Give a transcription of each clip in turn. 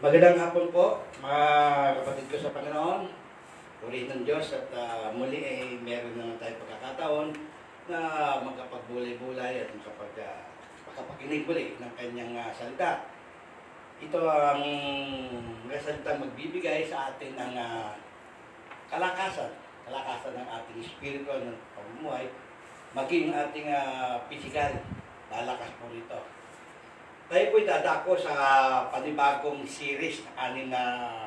Magandang hapon po, mga kapatid ko sa Panginoon. Purihin ng Diyos at muli ay meron naman tayong pagkakataon na magkapagbulay-bulay at makapakinig muli ng kanyang salita. Ito ang salitang magbibigay sa atin ng kalakasan ng ating espiritu ng pamumuhay, maging ating pisikal, lalakas po rito. Tayo po'y dadako sa panibagong series na anim na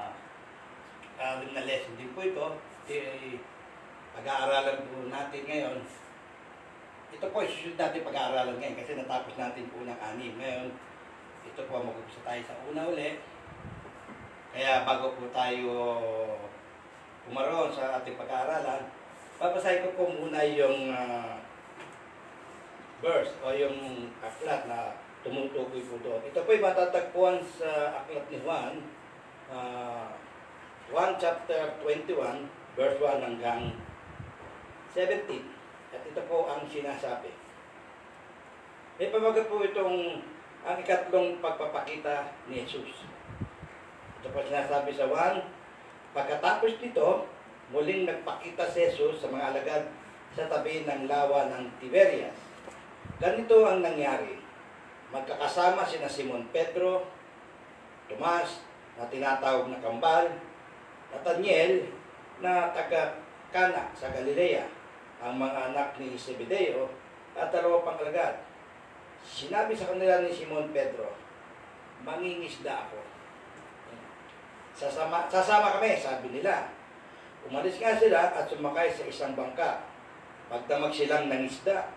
lesson din po ito. Pag-aaralan po natin ngayon. Ito po susunod natin pag-aaralan ngayon kasi natapos natin po ng anim. Ngayon, ito po mag-upisa tayo sa una ulit. Kaya bago po tayo pumaroon sa ating pag-aaralan, babasahin ko po muna yung verse o yung aklat na tumutukoy po doon. Ito po'y matatagpuan sa aklat ni Juan, 1 chapter 21, verse 1 hanggang 17. At ito po ang sinasabi. May pamagat po itong ang ikatlong pagpapakita ni Jesus. Ito po sinasabi sa 1, pagkatapos nito, muling nagpakita si Jesus sa mga alagad sa tabi ng lawa ng Tiberias. Ganito ang nangyari. Magkakasama sina Simon Pedro, Tomas na tinatawag na Kambal, Nathaniel na taga Cana sa Galilea, ang mga anak ni Zebedeo at dalawa pang alagad. Sinabi sa kanila ni Simon Pedro, mangingisda ako. Sasama kami, sabi nila. Umalis nga sila at sumakay sa isang bangka. Pagdamag silang nangisda,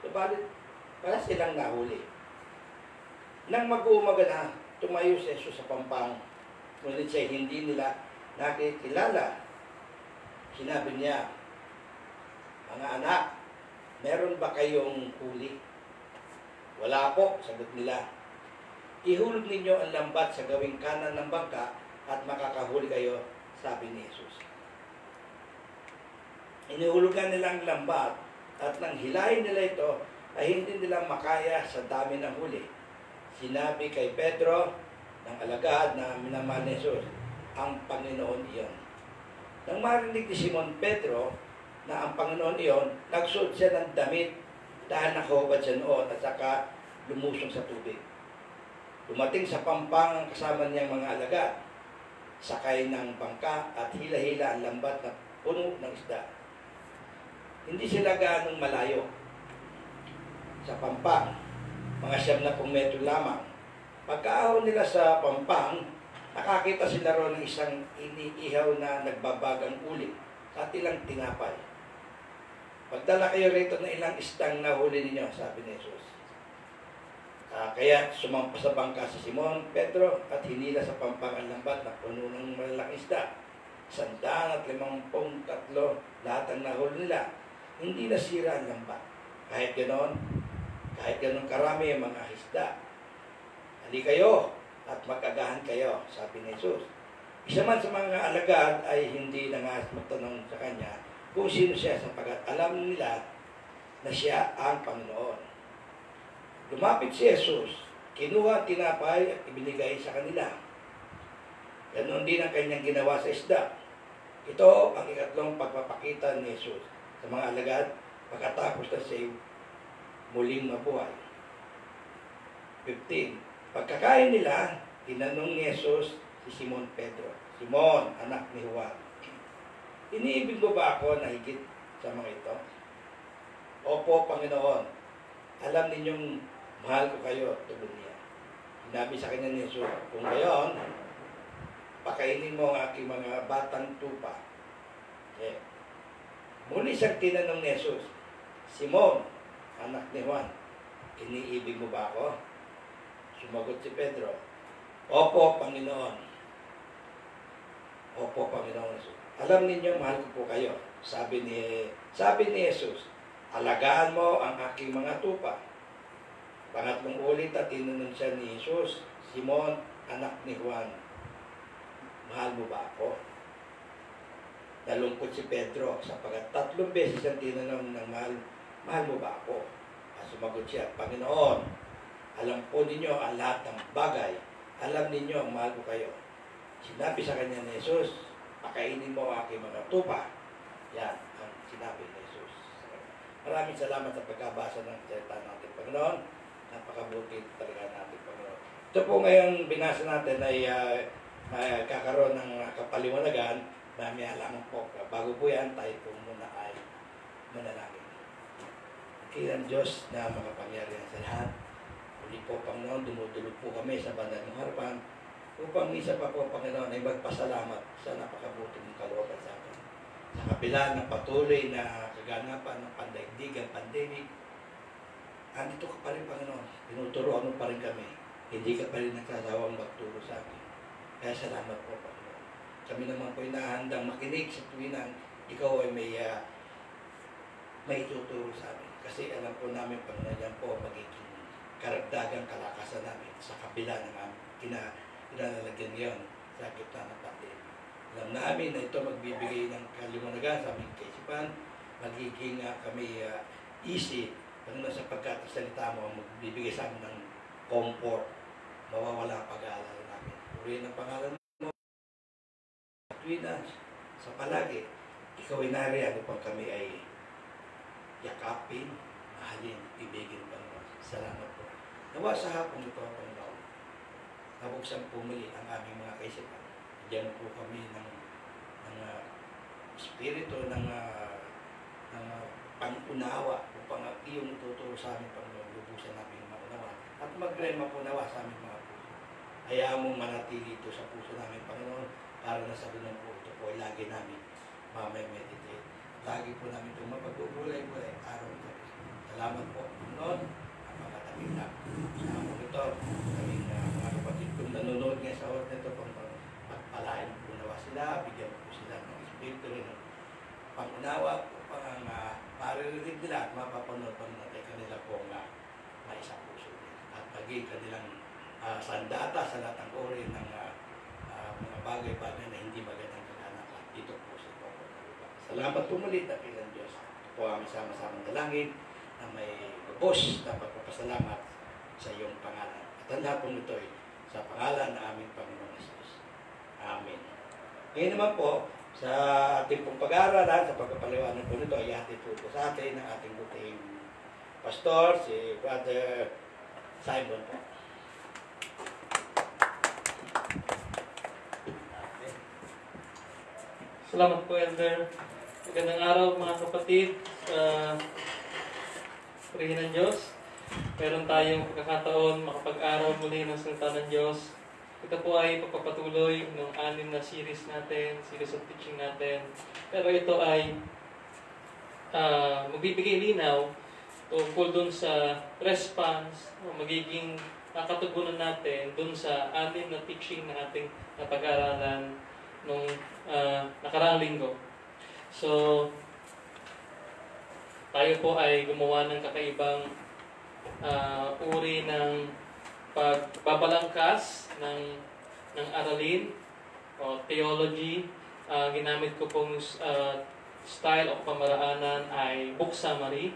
subalit para silang nahuli. Nang mag-uumaga na, tumayo si Jesus sa pampang, ngunit siya hindi nila nakikilala. Sinabi niya, mga anak, meron ba kayong huli? Wala po, sagot nila. Ihulog ninyo ang lambat sa gawing kanan ng bangka at makakahuli kayo, sabi ni Jesus. Inihulugan nila ang lambat at nang hilahin nila ito, ay hindi nila makaya sa dami ng huli. Sinabi kay Pedro ng alagad na minamahal ni Jesus, ang Panginoon iyon. Nang marinig ni Simon Pedro na ang Panginoon iyon, nagsuot siya ng damit dahil nakahubad siya noon at saka lumusong sa tubig. Dumating sa pampang ang kasama niyang mga alagad, sakay ng bangka at hila-hila ang lambat na puno ng isda. Hindi sila gaanong malayo sa pampang, mga 70 metro lamang. Pagkaahon nila sa pampang, nakakita sila roon ng isang iniihaw na nagbabagang uling at ilang tinapay. Pagdala kayo rito ng ilang isdang nahuli ninyo, sabi ni Jesus. Kaya sumampa sa bangka si Simon Pedro at hinila sa pampang ang lambat na puno ng malalaking isda. 153 lahat ang nahuli nila. Hindi nasira ang lambat. Kahit ganon karami ang mga isda. Hali kayo at mag-agahan kayo, sabi ni Jesus. Isa man sa mga alagad ay hindi nangas magtanong sa kanya kung sino siya sapagkat alam nila na siya ang Panginoon. Lumapit si Jesus, kinuha ang tinapay at ibinigay sa kanila. Ganon din ang kanyang ginawa sa isda. Ito ang ikatlong pagpapakita ni Jesus sa mga alagad pagkatapos na siya muling mabuhay. 15. Pagkakain nila, tinanong ni Jesus si Simon Pedro, Simon, anak ni Juan, iniibig mo ba ako na higit sa mga ito? Opo, Panginoon. Alam ninyong mahal ko kayo, tugon niya. Sinabi sa kanya ni Jesus, kung gayon, pakainin mo ang aking mga batang tupa. Muli siyang tinanong ni Jesus, Simon, anak ni Juan, iniibig mo ba ako? Sumagot si Pedro, opo, Panginoon. Opo, Panginoon Jesus. Alam ninyo, mahal ko po kayo. Sabi ni Jesus, alagaan mo ang aking mga tupa. Pangatlong ulit at tinanong siya ni Jesus, Simon, anak ni Juan, mahal mo ba ako? Nalungkot si Pedro sapagkat 3 beses ang tinanong ng mahal mo ba ako? Sumagot siya, Panginoon, alam po ninyo ang lahat ng bagay. alam ninyo ang mahal ko kayo. Sinabi sa kanya ni Jesus, pakainin mo ang aking mga tupa. Yan ang sinabi ni Jesus. Maraming salamat sa pagkabasa ng salita natin, Panginoon. Napakabuti talaga natin, Panginoon. Ito po ngayong binasa natin ay kakaroon ng kapaliwanagan. Mamaya lamang po. Bago po yan, tayo po muna ay manalangin. Kailan Diyos na makapangyarihan sa lahat. Uli po, Panginoon, dumudulog po kami sa bandang ng harapan upang isa pa po, Panginoon, ay magpasalamat sa napakabuti mong kalooban sa akin. Sa kabila ng patuloy na kaganapan ng pandaigdigan, pandemic, andito ka pa rin, Panginoon. Tinuturoan mo pa rin kami. Hindi ka pa rin nagsasawang magturo sa akin. Kaya salamat po, Panginoon. Kami naman po inahandang makinig sa tuwinang ikaw ay may ituturo sa amin. Kasi alam po namin, Panginoon, yan po magiging karagdagang kalakasan namin sa kabila ng kinalalagyan ngayon sa gitna ng pandemya. Alam namin na ito magbibigay ng kaliwanagan sa aming kaisipan, magiging kami easy, Panginoon, sapagkat ang salita mo magbibigay sa amin ng comfort, mawawala pag-aalala namin. Purihin ang pangalan mo, tuwinan, sa palagi, ikaw ay nariyan upang kami ay yakapin, mahalin, ibigin, Panginoon. Salamat po. Nawa sa hapon ito, Panginoon, nabuksan pumuli ang aming mga kaisipan. Diyan po kami ng espiritu ng pang-unawa upang iyong ituturo sa amin, Panginoon, lubusan namin maunawa at magrema po nawa sa aming mga puso. Hayaan mong manatili ito sa puso namin, Panginoon, para na sa ganun po ito po ay lagi namin mamay-meditate. Lagi po namin itong mapagbubulay-bulay araw at gabi. Salamat po, Panginoon, ang mga tabi-tab. Sa among ito, kaming mga kapatid kong nanonood ngayon sa oras nito, Panginoon, pagpalain po nawa sila, bigyan po sila ng espiritu rin ng pangunawa upang ang maririnig nila at mapapanood pa natin kanila po maisa puso at maging kanilang sandata sa lahat ng uri ng mga bagay-bagay na hindi magandang kaganak dito po sa Panginoon. Salamat po muli na kailan Diyos. Ito po ang sama-samang dalangin na may lubos na pagpapasalamat sa iyong pangalan. At ang lahat po ito ay sa pangalan ng aming Panginoon Jesus. Amen. Ngayon naman po, sa ating pong pag-aaralan, sa pagpapaliwanag po nito, ay atin po sa atin ng ating buting pastor, si Brother Simon po. Salamat po, Elder. Magandang araw, mga kapatid. Purihin ng Diyos. Meron tayong pagkakataon makapag-aral muli ng salita ng Diyos. Ito po ay pagpapatuloy ng 6 na series natin, series of teaching natin. Pero ito ay magbibigay linaw tungkol dun sa response o magiging katugunan natin dun sa 6 na teaching na ating napag-aralan nung nakaraang linggo. So, tayo po ay gumawa ng kakaibang uri ng pagbabalangkas ng aralin o theology. Ginamit ko pong style o pamaraanan ay book summary,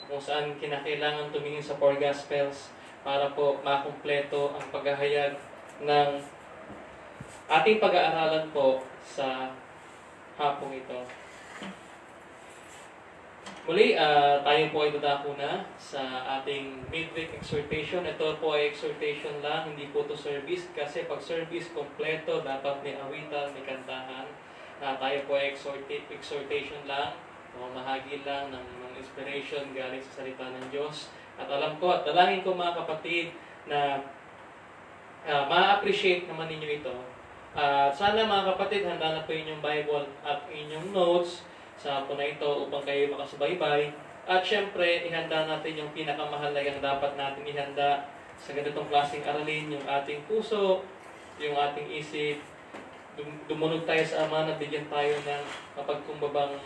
kung saan kinakailangan tumingin sa 4 Gospels para po makumpleto ang paghahayag ng ating pag-aaralan po sa hapong ito. Muli, tayo po ay dadako na sa ating midweek exhortation. Ito po ay exhortation lang, hindi po to service. Kasi pag service, kompleto, dapat may awitan, may kantahan. Tayo po ay exhortation lang, mahagi lang ng inspiration galing sa salita ng Diyos. At alam ko at dalangin ko, mga kapatid, na ma-appreciate naman ninyo ito. Sana, mga kapatid, handa na po inyong Bible at inyong notes sa hapon na ito upang kayo makasubaybay. At syempre, ihanda natin yung pinakamahalagang dapat natin ihanda sa ganitong klaseng aralin, yung ating puso, yung ating isip. Dumunog tayo sa Ama na bigyan tayo ng mapagkumbabang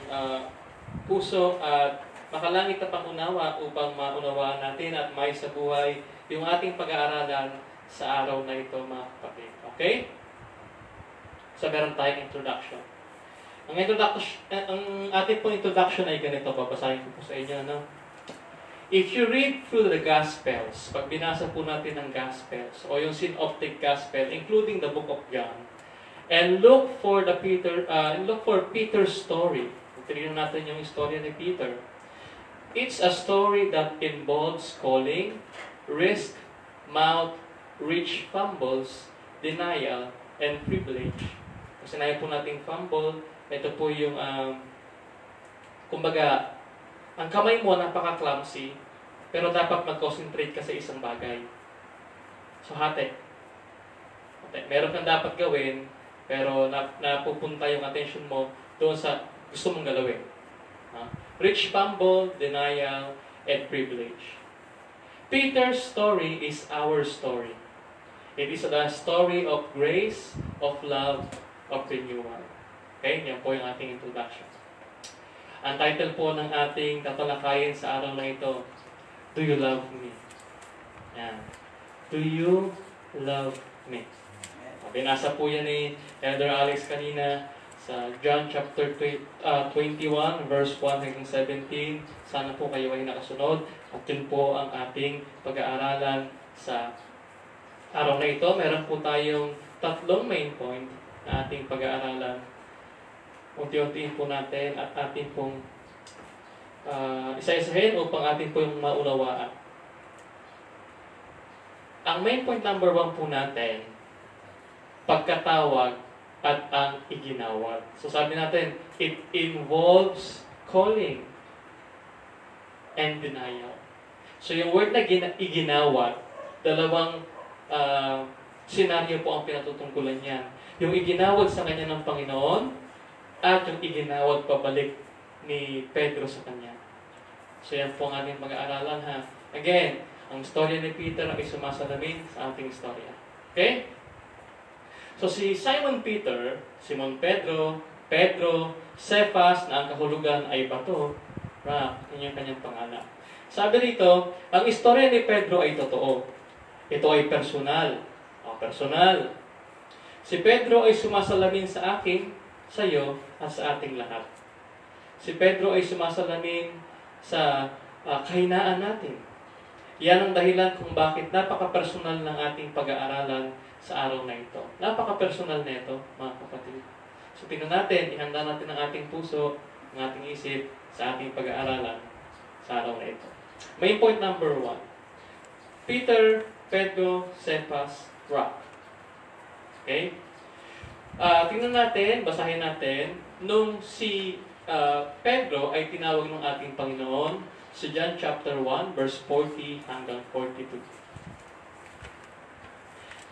puso at makalangit na pangunawa upang maunawaan natin at may sa buhay yung ating pag-aaralan sa araw na ito, mga kapatid. Okay? So, meron tayong introduction. Ang ating pong introduction ay ganito, babasahin ko po sa inyo. No? if you read through the Gospels, pag binasa po natin ang Gospels, o yung Synoptic Gospel, including the book of John, and look for Peter's story. Tignan natin yung istorya ni Peter. It's a story that involves calling, risk, mouth, reach, fumbles, denial, and privilege. Kasi sinabi po natin fumble, ito po yung, kumbaga, ang kamay mo napaka-clumsy, pero dapat mag-concentrate ka sa isang bagay. So, hati. Meron kang dapat gawin, pero napupunta yung attention mo doon sa gusto mong galawin. Rich, fumble, denial, and privilege. Peter's story is our story. It is the story of grace, of love, of renewal. Okay, yan po yung ating introduction. Ang title po ng ating tatalakayin sa araw na ito, Do You Love Me? Yan. Do You Love Me? Binasa po yan ni Elder Alex kanina sa John chapter 21, verse 1 hanggang 17. Sana po kayo ay nakasunod. At yun po ang ating pag-aaralan sa araw na ito. Meron po tayong 3 main point na ating pag-aaralan. Unti-untiin po natin at ating pong isa-isahin upang ating pong maunawaan. Ang main point number 1 po natin, pagkatawag at ang iginawad. So sabi natin, it involves calling and denial. So yung word na iginawad, dalawang senaryo po ang pinatutungkulan niyan. Yung iginawad sa kanya ng Panginoon at yung iginawad pabalik ni Pedro sa kanya. So yan po ang ating mag-aaralan ha. Again, ang storya ni Peter ay sumasalamin sa ating storya. Okay? So si Simon Peter, Simon Pedro, Cephas na ang kahulugan ay bato, rock, yun yung kanyang pangalan. Sabi dito, ang istorya ni Pedro ay totoo. Ito ay personal. Personal. Si Pedro ay sumasalamin sa akin, sa iyo, at sa ating lahat. Si Pedro ay sumasalamin sa kahinaan natin. Yan ang dahilan kung bakit napaka-personal ng ating pag-aaralan sa araw na ito. Napaka-personal na ito, mga kapatid. So, tingnan natin, ihanda natin ang ating puso, ang ating isip sa ating pag-aaralan sa araw na ito. Main point number 1. Peter, Pedro, Cephas, rock. Okay? Tingnan natin, basahin natin, nung si Pedro ay tinawag ng ating Panginoon sa John chapter 1, verse 40 hanggang 42.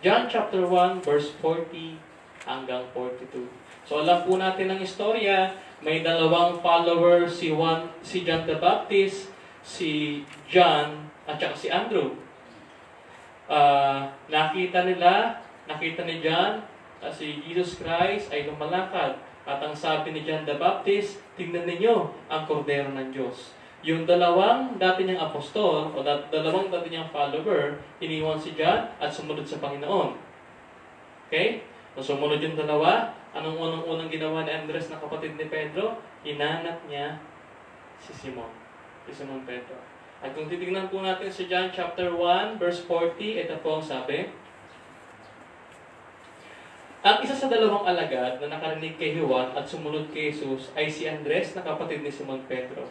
John chapter 1, verse 40 hanggang 42. So alam po natin ang istorya, may dalawang follower, si John the Baptist, si John, at saka si Andrew. Nakita ni John, si Jesus Christ ay lumalakad. At ang sabi ni John the Baptist, tingnan ninyo ang kordero ng Diyos. Yung dalawang dati niyang apostol, o dalawang dati niyang follower, iniwan si John at sumunod sa Panginoon. Okay? So sumunod yung dalawa, anong unang ginawa ni Andres na kapatid ni Pedro? Hinanap niya si Simon Pedro. At kung titignan po natin si John chapter 1, verse 40, ito po ang sabi. Ang isa sa dalawang alagad na nakarinig kay Juan at sumunod kay Jesus ay si Andres na kapatid ni Simon Pedro.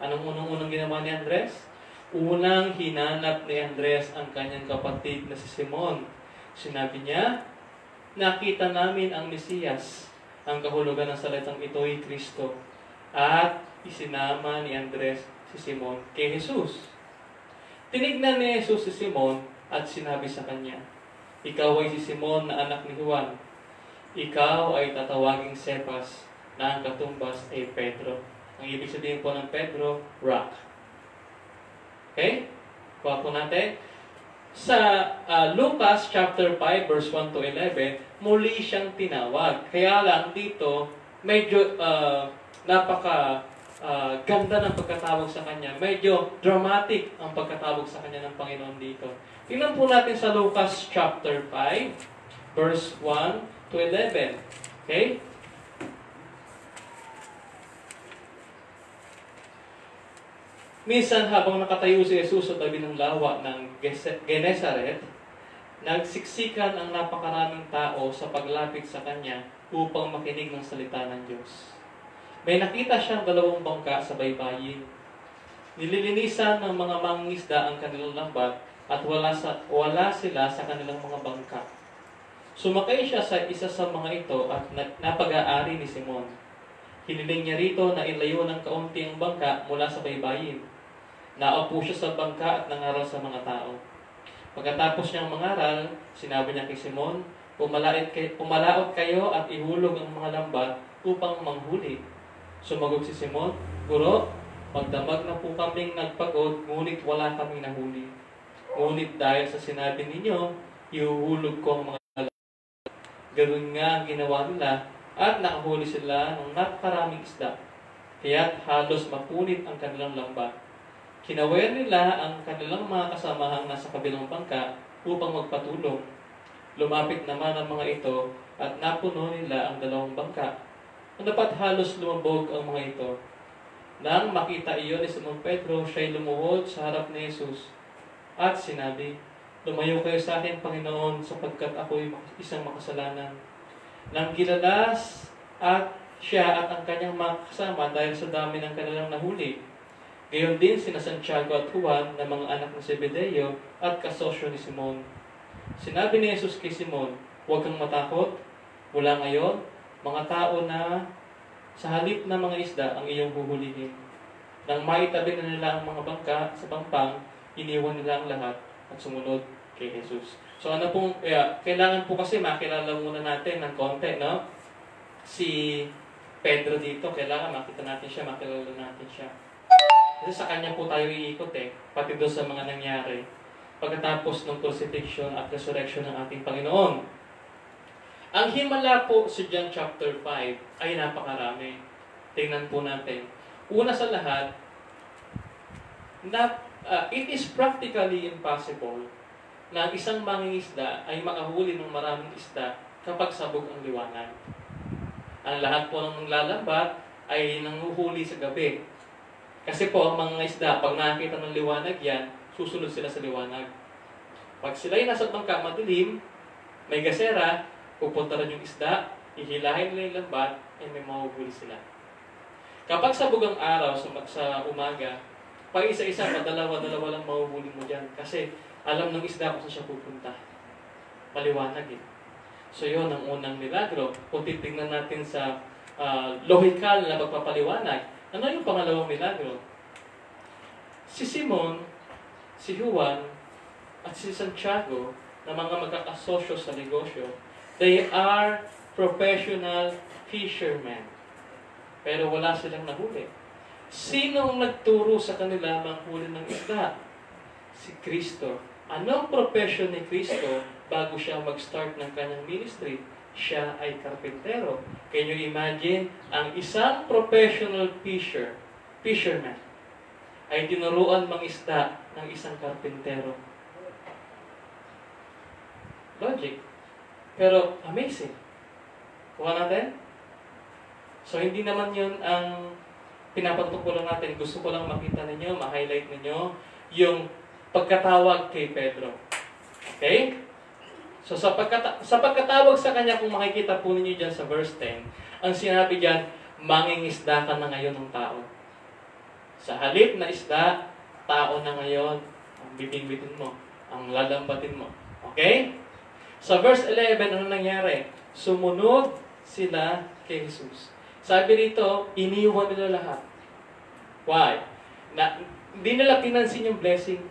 Anong unang ginawa ni Andres? Unang hinanap ni Andres ang kanyang kapatid na si Simon. Sinabi niya, nakita namin ang Mesiyas. Ang kahulugan ng salitang ito ay Kristo. At isinama ni Andres si Simon kay Jesus. Tinignan ni Jesus si Simon at sinabi sa kanya, ikaw ay si Simon na anak ni Juan. Ikaw ay tatawaging Cephas na ang katumbas ay Pedro. Ang ibig sabihin po ng Pedro, rock. Okay? Kuha po natin. Sa Lucas chapter 5 verse 1 to 11, muli siyang tinawag. Kaya lang dito, medyo ganda ng pagkatawag sa kanya. Medyo dramatic ang pagkatawag sa kanya ng Panginoon dito. Tingnan po natin sa Lucas chapter 5 verse 1 to 11. Okay? Minsan habang nakatayo si Jesus sa tabi ng lawa ng Genesaret, nagsiksikan ang napakaraming tao sa paglapit sa kanya upang makinig ng salita ng Diyos. May nakita siyang 2 bangka sa baybayin. Nililinisan ng mga mangingisda ang kanilang lambat at wala sila sa kanilang mga bangka. Sumakay siya sa isa sa mga ito at napag-aari ni Simon. Hiniling niya rito na ilayo ng kaunti ang bangka mula sa baybayin. Naupo siya sa bangka at nangaral sa mga tao. Pagkatapos niyang mangaral, sinabi niya kay Simon, pumalaot kayo at ihulog ang mga lambat upang manghuli. Sumagot si Simon, Guro, magdamag na po kaming nagpagod, ngunit wala kaming nahuli. Ngunit dahil sa sinabi ninyo, ihuhulog ko ang mga lambat. Ganoon nga ang ginawa nila at nakahuli sila ng napakaraming isda. Kaya't halos mapunit ang kanilang lambat. Kinawayan nila ang kanilang mga kasamahang nasa kabilang bangka upang magpatulong. Lumapit naman ang mga ito at napuno nila ang 2 bangka. Dapat halos lumabog ang mga ito. Nang makita iyon ni Simon Pedro, siya'y lumuhod sa harap ni Jesus at sinabi, Lumayo kayo sa akin, Panginoon, sapagkat ako'y isang makasalanan. Nang gilalas at siya at ang kanyang mga kasama dahil sa dami ng kanilang nahuli, gayon din sina Santiago at Juan na mga anak ni Zebedeo at kasosyo ni Simon. Sinabi ni Jesus kay Simon, Huwag kang matakot. Mula ngayon, mga tao na sa halip na mga isda ang iyong huhulihin. Nang maitabi na nila ang mga bangka sa pampang, iniwan nila ang lahat at sumunod kay Jesus. So ano pong, kailangan po kasi makilala muna natin ng konti, no? Si Pedro dito, kailangan makita natin siya, makilala natin siya. Kasi sa kanya po tayo iikot pati doon sa mga nangyari pagkatapos ng crucifixion at resurrection ng ating Panginoon. Ang himala po sa John chapter 5 ay napakarami. Tingnan po natin. Una sa lahat, it is practically impossible na ang isang mangingisda ay makahuli ng maraming isda kapag sabog ang liwanag. Ang lahat po ng naglalambat ay nanguhuli sa gabi. Kasi po, ang mga isda, pag nakakita ng liwanag yan, susunod sila sa liwanag. Pag sila'y nasa bangka madilim, may gasera, pupunta rin yung isda, ihilahin nila yung lambat, ay may mahuhuli sila. Kapag sabog ang araw sa umaga, pag isa-isa, dalawa lang mahuhuli mo dyan. Kasi alam ng isda kung saan siya pupunta. Maliwanag So yun ang unang milagro. Kung titignan natin sa lohikal na pagpapaliwanag, ano yung pangalawang milagro? Si Simon, si Juan, at si Santiago, na mga magkakasosyo sa negosyo, they are professional fishermen. Pero wala silang nahuli. Sino ang nagturo sa kanila manghuli ng isda? Si Kristo. Anong profession ni Kristo bago siya mag-start ng kanyang ministry? Siya ay karpentero. Can you imagine? Ang isang professional fisherman, ay tinuruan mangisda ng isang karpentero. Logic. Pero amazing. Kuha natin? So, hindi naman yun ang pinapatutukulan natin. Gusto ko lang makita ninyo, ma-highlight ninyo yung pagkatawag kay Pedro. Okay? So, sa pagkatawag sa kanya, kung makikita po ninyo dyan sa verse 10, ang sinabi dyan, mangingisda ka na ngayon ng tao. Sa halip na isda, tao na ngayon, ang bibingbitin mo, ang lalambatin mo. Okay? Sa verse 11, ano nangyari? Sumunod sila kay Jesus. Sabi dito, iniwan nila lahat. Why? Hindi nila pinansin yung blessing.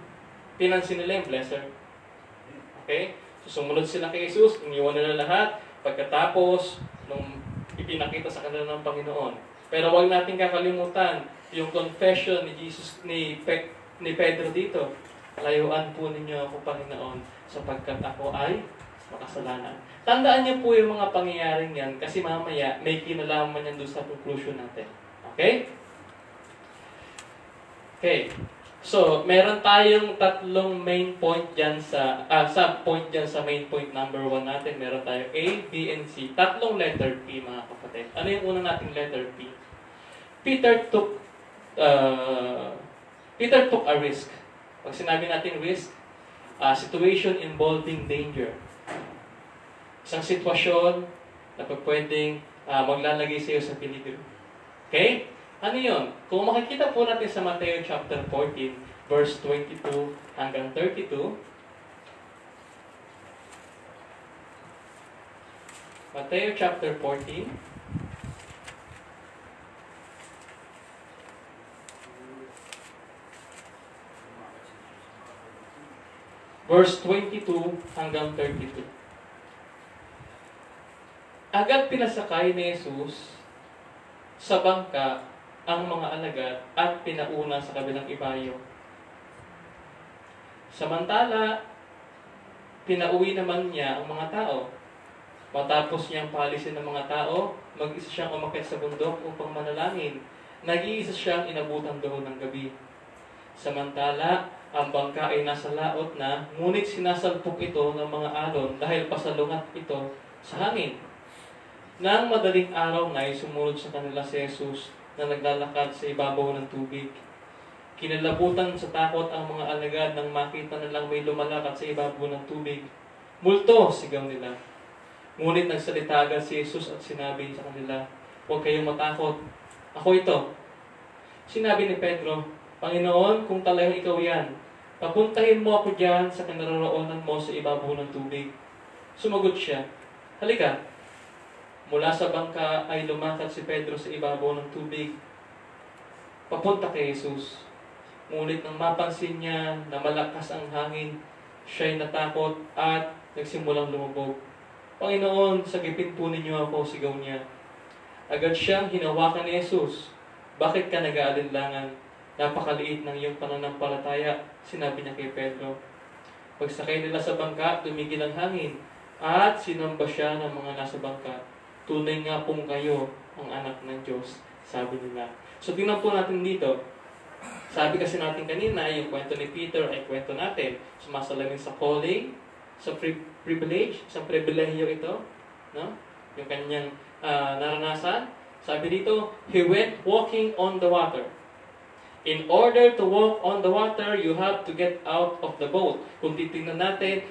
Pinansin nila yung blesser. Okay? So, sumunod sila kay Jesus, iniwan nila lahat, pagkatapos, nung ipinakita sa kanila ng Panginoon. Pero huwag natin kakalimutan, yung confession ni Jesus, ni Pedro dito, layuan po ninyo ako, Panginoon, sapagkat ako ay makasalanan. Tandaan niyo po yung mga pangyayaring yan, kasi mamaya, may kinalaman yan doon sa conclusion natin. Okay? Okay. So, meron tayong tatlong main point dyan sa sub-point dyan sa main point number 1 natin. Meron tayo A, B, and C. Tatlong letter P, mga kapatid. Ano yung unang nating letter P? Peter Peter took a risk. Pag sinabi natin risk, situation involving danger. Isang sitwasyon na pwedeng maglalagay sa iyo sa peligro. Okay? Ano yun? Kung makikita po natin sa Mateo chapter 14, verse 22 hanggang 32, Mateo chapter 14, verse 22 hanggang 32. Agad pinasakay ni Jesus sa bangka ang mga alagad at pinauna sa kabilang ibayo. Samantala, pinauwi naman niya ang mga tao. Matapos niyang palisin ng mga tao, mag-isa siyang umakyat sa bundok upang manalangin. Nag-iisa siyang inabutan doon ng gabi. Samantala, ang bangka ay nasa laot na, ngunit sinasalpok ito ng mga alon dahil pasalungat ito sa hangin. Nang madaling araw na ay sumunod sa kanila si Jesus na naglalakad sa ibabaw ng tubig. Kinalabutan sa takot ang mga alagad nang makita nilang may lumalakad sa ibabaw ng tubig. Multo, sigaw nila. Ngunit nagsalita agad si Jesus at sinabi sa kanila, huwag kayong matakot. Ako ito. Sinabi ni Pedro, Panginoon, kung talagang ikaw yan, papuntahin mo ako diyan sa kinaroroonan mo sa ibabaw ng tubig. Sumagot siya, halika. Mula sa bangka ay lumakad si Pedro sa ibabaw ng tubig. Papunta kay Jesus. Ngunit nang mapansin niya na malakas ang hangin, siya'y natakot at nagsimulang lumubog. Panginoon, sagipin po ninyo ako, sigaw niya. Agad siyang hinawakan ni Jesus. Bakit ka nag-aalinlangan? Napakaliit ng iyong pananampalataya, sinabi niya kay Pedro. Pagsakay nila sa bangka, tumigil ang hangin, at sinamba siya ng mga nasa bangka. Tunay nga pong kayo ang anak ng Diyos, sabi nila. So tingnan po natin dito. Sabi kasi natin kanina, yung kwento ni Peter ay kwento natin. Sumasalamin sa calling, sa privilege, sa pribilehiyo ito, no? Yung kanyang naranasan. Sabi dito, he went walking on the water. In order to walk on the water, you have to get out of the boat. Kung titingnan natin,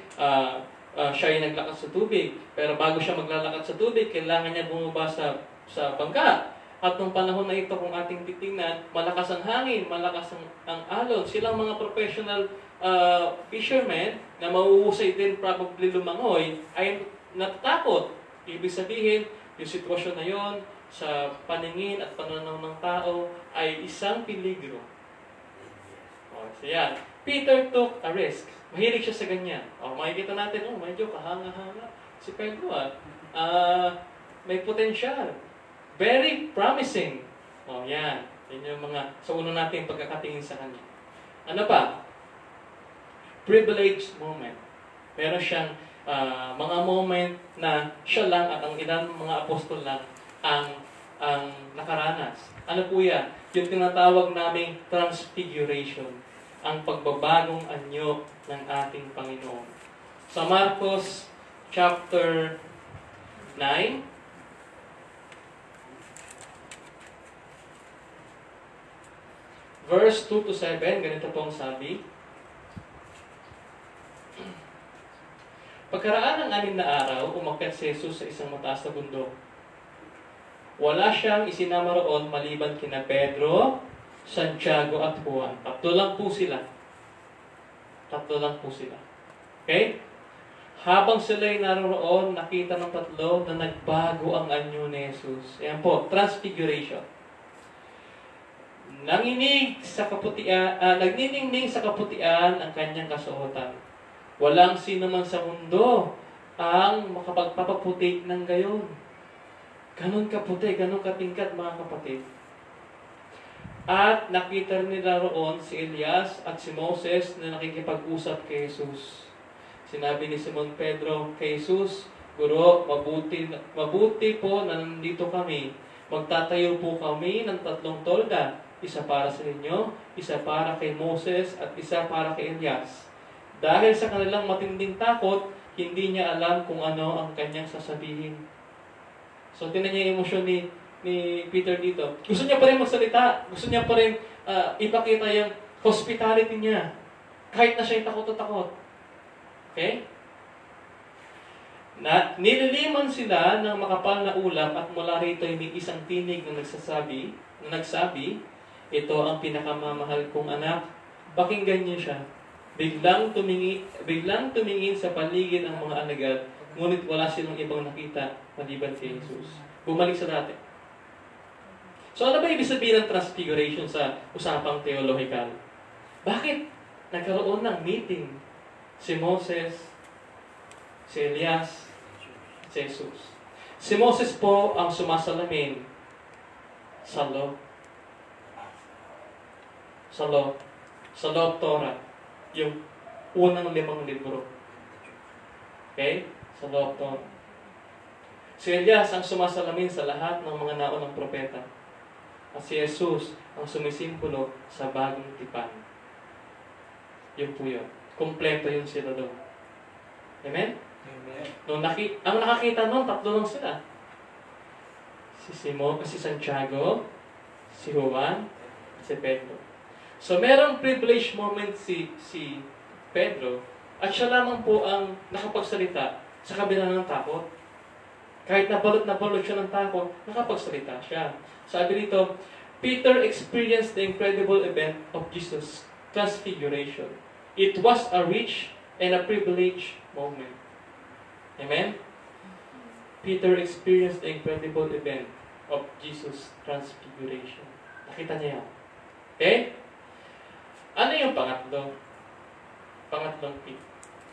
siya ay naglakad sa tubig. Pero bago siya maglalakad sa tubig, kailangan niya bumaba sa bangka. At nung panahon na ito, kung ating titingnan, malakas ang hangin, malakas ang alon. Silang mga professional fishermen na mauusay din probably lumangoy, ay natatakot. Ibig sabihin, yung sitwasyon na yon sa paningin at pananaw ng tao ay isang peligro. So yan. Peter took a risk. Mahilig siya sa ganyan. Makikita natin, medyo kahanga-hanga si Pedro may potential. Very promising. Yan. Yan yung mga, sa una natin pagkakatingin sa kanya. Ano pa? Privileged moment. Meron siyang mga moment na siya lang at ang ilang mga apostol lang ang nakaranas. Ano po yan? Yung tinatawag naming transfiguration. Ang pagbabagong anyo ng ating Panginoon. Sa Marcos chapter 9, verse 2 to 7, ganito pong sabi. Pagkaraan ng 6 na araw, umakyat si Jesus sa isang mataas na bundok. Wala siyang isinama roon maliban kina Pedro, Santiago at Juan. Tatlo lang po sila. Okay? Habang sila'y naroon, nakita ng tatlo na nagbago ang anyo ni Jesus. Ayan po, transfiguration. Nagniningning sa kaputian ang kanyang kasuotan. Walang sino man sa mundo ang makapagpapaputi ng gayon. Ganon kaputi, ganon katingkad mga kapatid. At nakita nila roon si Elias at si Moses na nakikipag-usap kay Jesus. Sinabi ni Simon Pedro kay Jesus, Guro, mabuti po na nandito kami. Magtatayo po kami ng 3 tolda. Isa para sa inyo, isa para kay Moses, at isa para kay Elias. Dahil sa kanilang matinding takot, hindi niya alam kung ano ang kanyang sasabihin. So, tinan niya yung emosyon ni Peter dito. Gusto niya pa rin magsalita. Gusto niya pa rin ipakita yung hospitality niya. Kahit na siya'y takot na takot. Okay? Na nililiman sila ng makapal na ulap at mula rito ay may isang tinig na nagsabi, ito ang pinakamamahal kong anak. Pakinggan niyo siya. Biglang tumingin sa paligid ang mga alagad, ngunit wala silang ibang nakita maliban kay Jesus. Bumalik sa dati. So ano ba ibig sabihin ng transfiguration sa usapang theological? Bakit nagkaroon ng meeting si Moses, si Elias, si Jesus? Si Moses po ang sumasalamin sa law. Sa law of Torah. Yung unang 5 libro. Okay? Sa law of Torah. Si Elias ang sumasalamin sa lahat ng mga naunang propeta. At si Jesus ang sumisimbolo sa bagong tipan. Yun po yun. Kompleto yun sila doon. Amen? Amen. Ang nakakita noon, 3 lang sila. Si Santiago, si Juan, at si Pedro. So, merong privileged moment si Pedro at siya lamang po ang nakapagsalita sa kabila ng takot. Kahit nabalot siya ng takot, nakapagsalita siya. Sabi dito, Peter experienced the incredible event of Jesus' transfiguration. It was a rich and a privileged moment. Amen? Peter experienced the incredible event of Jesus' transfiguration. Nakita niya yan. Okay? Ano yung pangatlong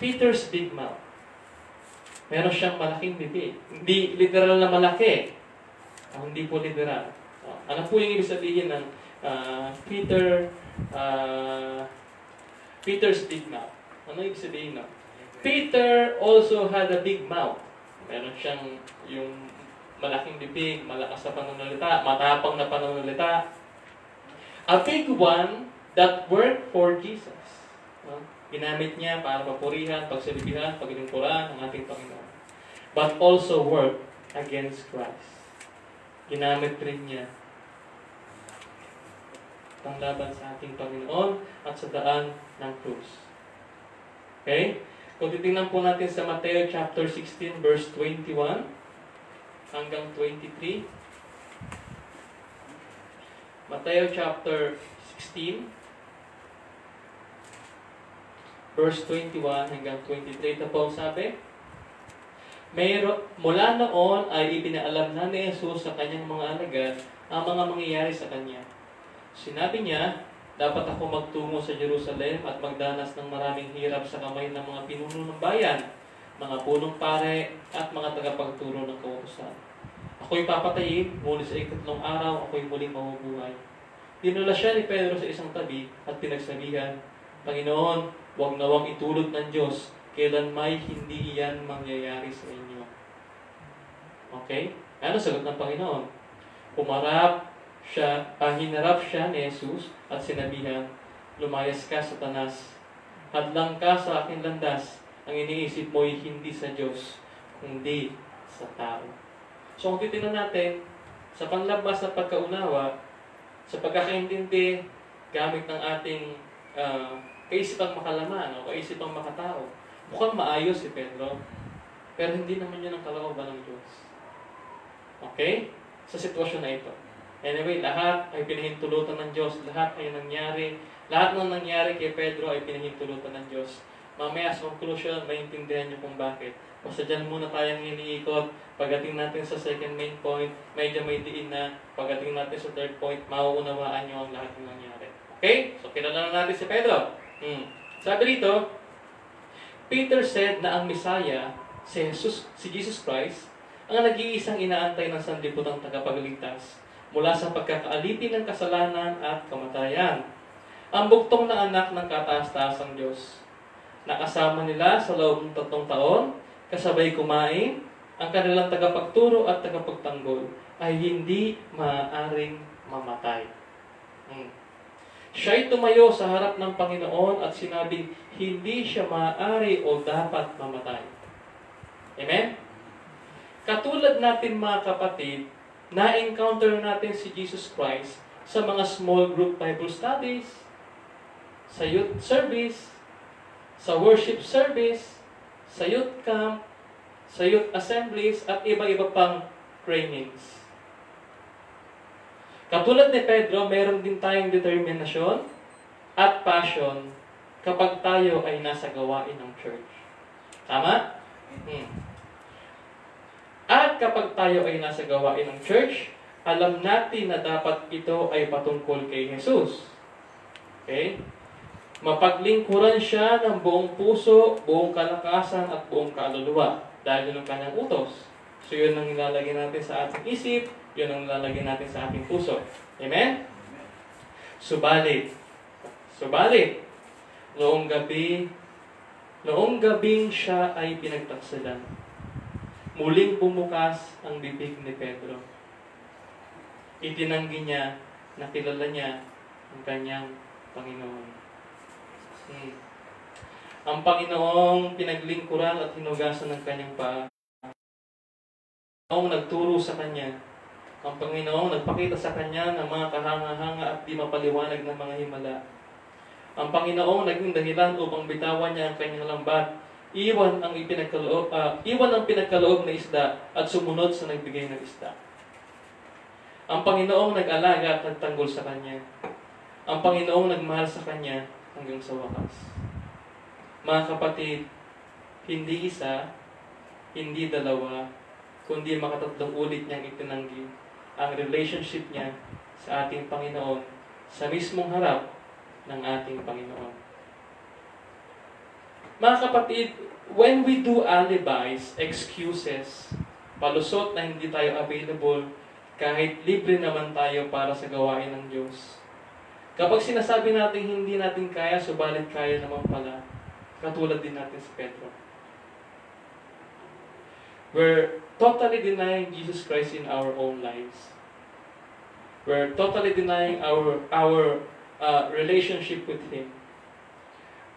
Peter's big mouth. Meron siyang malaking bibig. Hindi literal na malaki. Hindi po literal. Ano po yung ibig sabihin ng Peter's big mouth? Ano ibig sabihin na? Peter also had a big mouth. Meron siyang yung malaking bibig, malakas na pananalita, matapang na pananalita. A big one that worked for Jesus. Ginamit niya para papurihan, pagsalibihan, paglingkuran ng ating Panginoon. But also worked against Christ. Ginamit rin niya panglaban sa ating Panginoon at sa daan ng krus. Okay? Kung titingnan po natin sa Mateo chapter 16 verse 21 hanggang 23. Mateo chapter 16 verse 21 hanggang 23. Ito po ang sabi. Mula noon ay ipinaalam na ni Jesus sa kanyang mga alagad ang mga mangyayari sa kanya. Sinabi niya, dapat ako magtungo sa Jerusalem at magdanas ng maraming hirap sa kamay ng mga pinuno ng bayan, mga punong pare at mga tagapagturo ng kautusan. Ako'y papatayin, ngunit sa 3 araw ako'y muling mabubuhay. Dinala siya ni Pedro sa isang tabi at pinagsabihan, Panginoon, huwag na huwag itulot ng Diyos, kailan may hindi iyan mangyayari sa inyo. Okay? Ano sagot ng Panginoon? Hinarap siya ni Jesus at sinabihan, lumayas ka, Satanas. Hadlang ka sa aking landas, ang iniisip mo ay hindi sa Diyos, kundi sa tao. So kung titignan natin, sa panlabas na pagkaunawa, sa pagkakaintindi, gamit ng ating kaisipang makalaman o kaisipang makatao, mukhang maayos si Pedro, pero hindi naman yun ang kalooban ng Diyos. Okay? Sa sitwasyon na ito. Anyway, lahat ay pinahintulutan ng Diyos. Lahat ng nangyari kay Pedro ay pinahintulutan ng Diyos. Mamaya sa conclusion, maintindihan niyo kung bakit. Basta dyan muna tayong iniikot. Pagdating natin sa second main point, medyo may diin na. Pagdating natin sa third point, mauunawaan niyo ang lahat ng nangyari. Okay? So, kilala na natin si Pedro. Sabi rito, Peter said na ang Messiah, si Jesus Christ, ang nag-iisang inaantay ng sanlibutan tagapagligtas mula sa pagkakaalipin ng kasalanan at kamatayan. Ang buktong na anak ng kataas-taasang Diyos. Nakasama nila sa loob ng 3 taon, kasabay kumain, ang kanilang tagapagturo at tagapagtanggol ay hindi maaaring mamatay. Siya'y tumayo sa harap ng Panginoon at sinabing hindi siya maaari o dapat mamatay. Amen? Katulad natin mga kapatid, na-encounter natin si Jesus Christ sa mga small group Bible studies, sa youth service, sa worship service, sa youth camp, sa youth assemblies, at iba-iba pang trainings. Katulad ni Pedro, meron din tayong determinasyon at passion kapag tayo ay nasa gawain ng church. Tama? At kapag tayo ay nasa gawain ng church, alam natin na dapat ito ay patungkol kay Jesus. Okay? Mapaglingkuran siya ng buong puso, buong kalakasan, at buong kaluluwa dahil yun ang kanyang utos. So yun ang nilalagay natin sa ating isip, yun ang nilalagay natin sa ating puso. Amen? Subalit, noong gabing siya ay pinagtaksilan, muling bumukas ang bibig ni Pedro. Itinanggi niya na kilala niya ang kanyang Panginoon. Ang Panginoong pinaglingkuran at hinugasan ng kanyang paa. Ang nagturo sa kanya. Ang Panginoong nagpakita sa kanya ng mga kahanga-hanga at di mapaliwanag ng mga himala. Ang Panginoong naging dahilan upang bitawan niya ang kanyang lambat. Iwan ang pinagkaloob na isda at sumunod sa nagbigay ng isda. Ang Panginoong nag-alaga at nagtanggol sa kanya. Ang Panginoong nagmahal sa kanya hanggang sa wakas. Mga kapatid, hindi isa, hindi dalawa, kundi makatatlong ulit niyang itinanggi ang relationship niya sa ating Panginoon sa mismong harap ng ating Panginoon. Mga kapatid, when we do alibis, excuses, palusot na hindi tayo available, kahit libre naman tayo para sa gawain ng Diyos. Kapag sinasabi natin hindi natin kaya, subalit kaya naman pala, katulad din natin si Pedro. We're totally denying Jesus Christ in our own lives. We're totally denying our relationship with Him.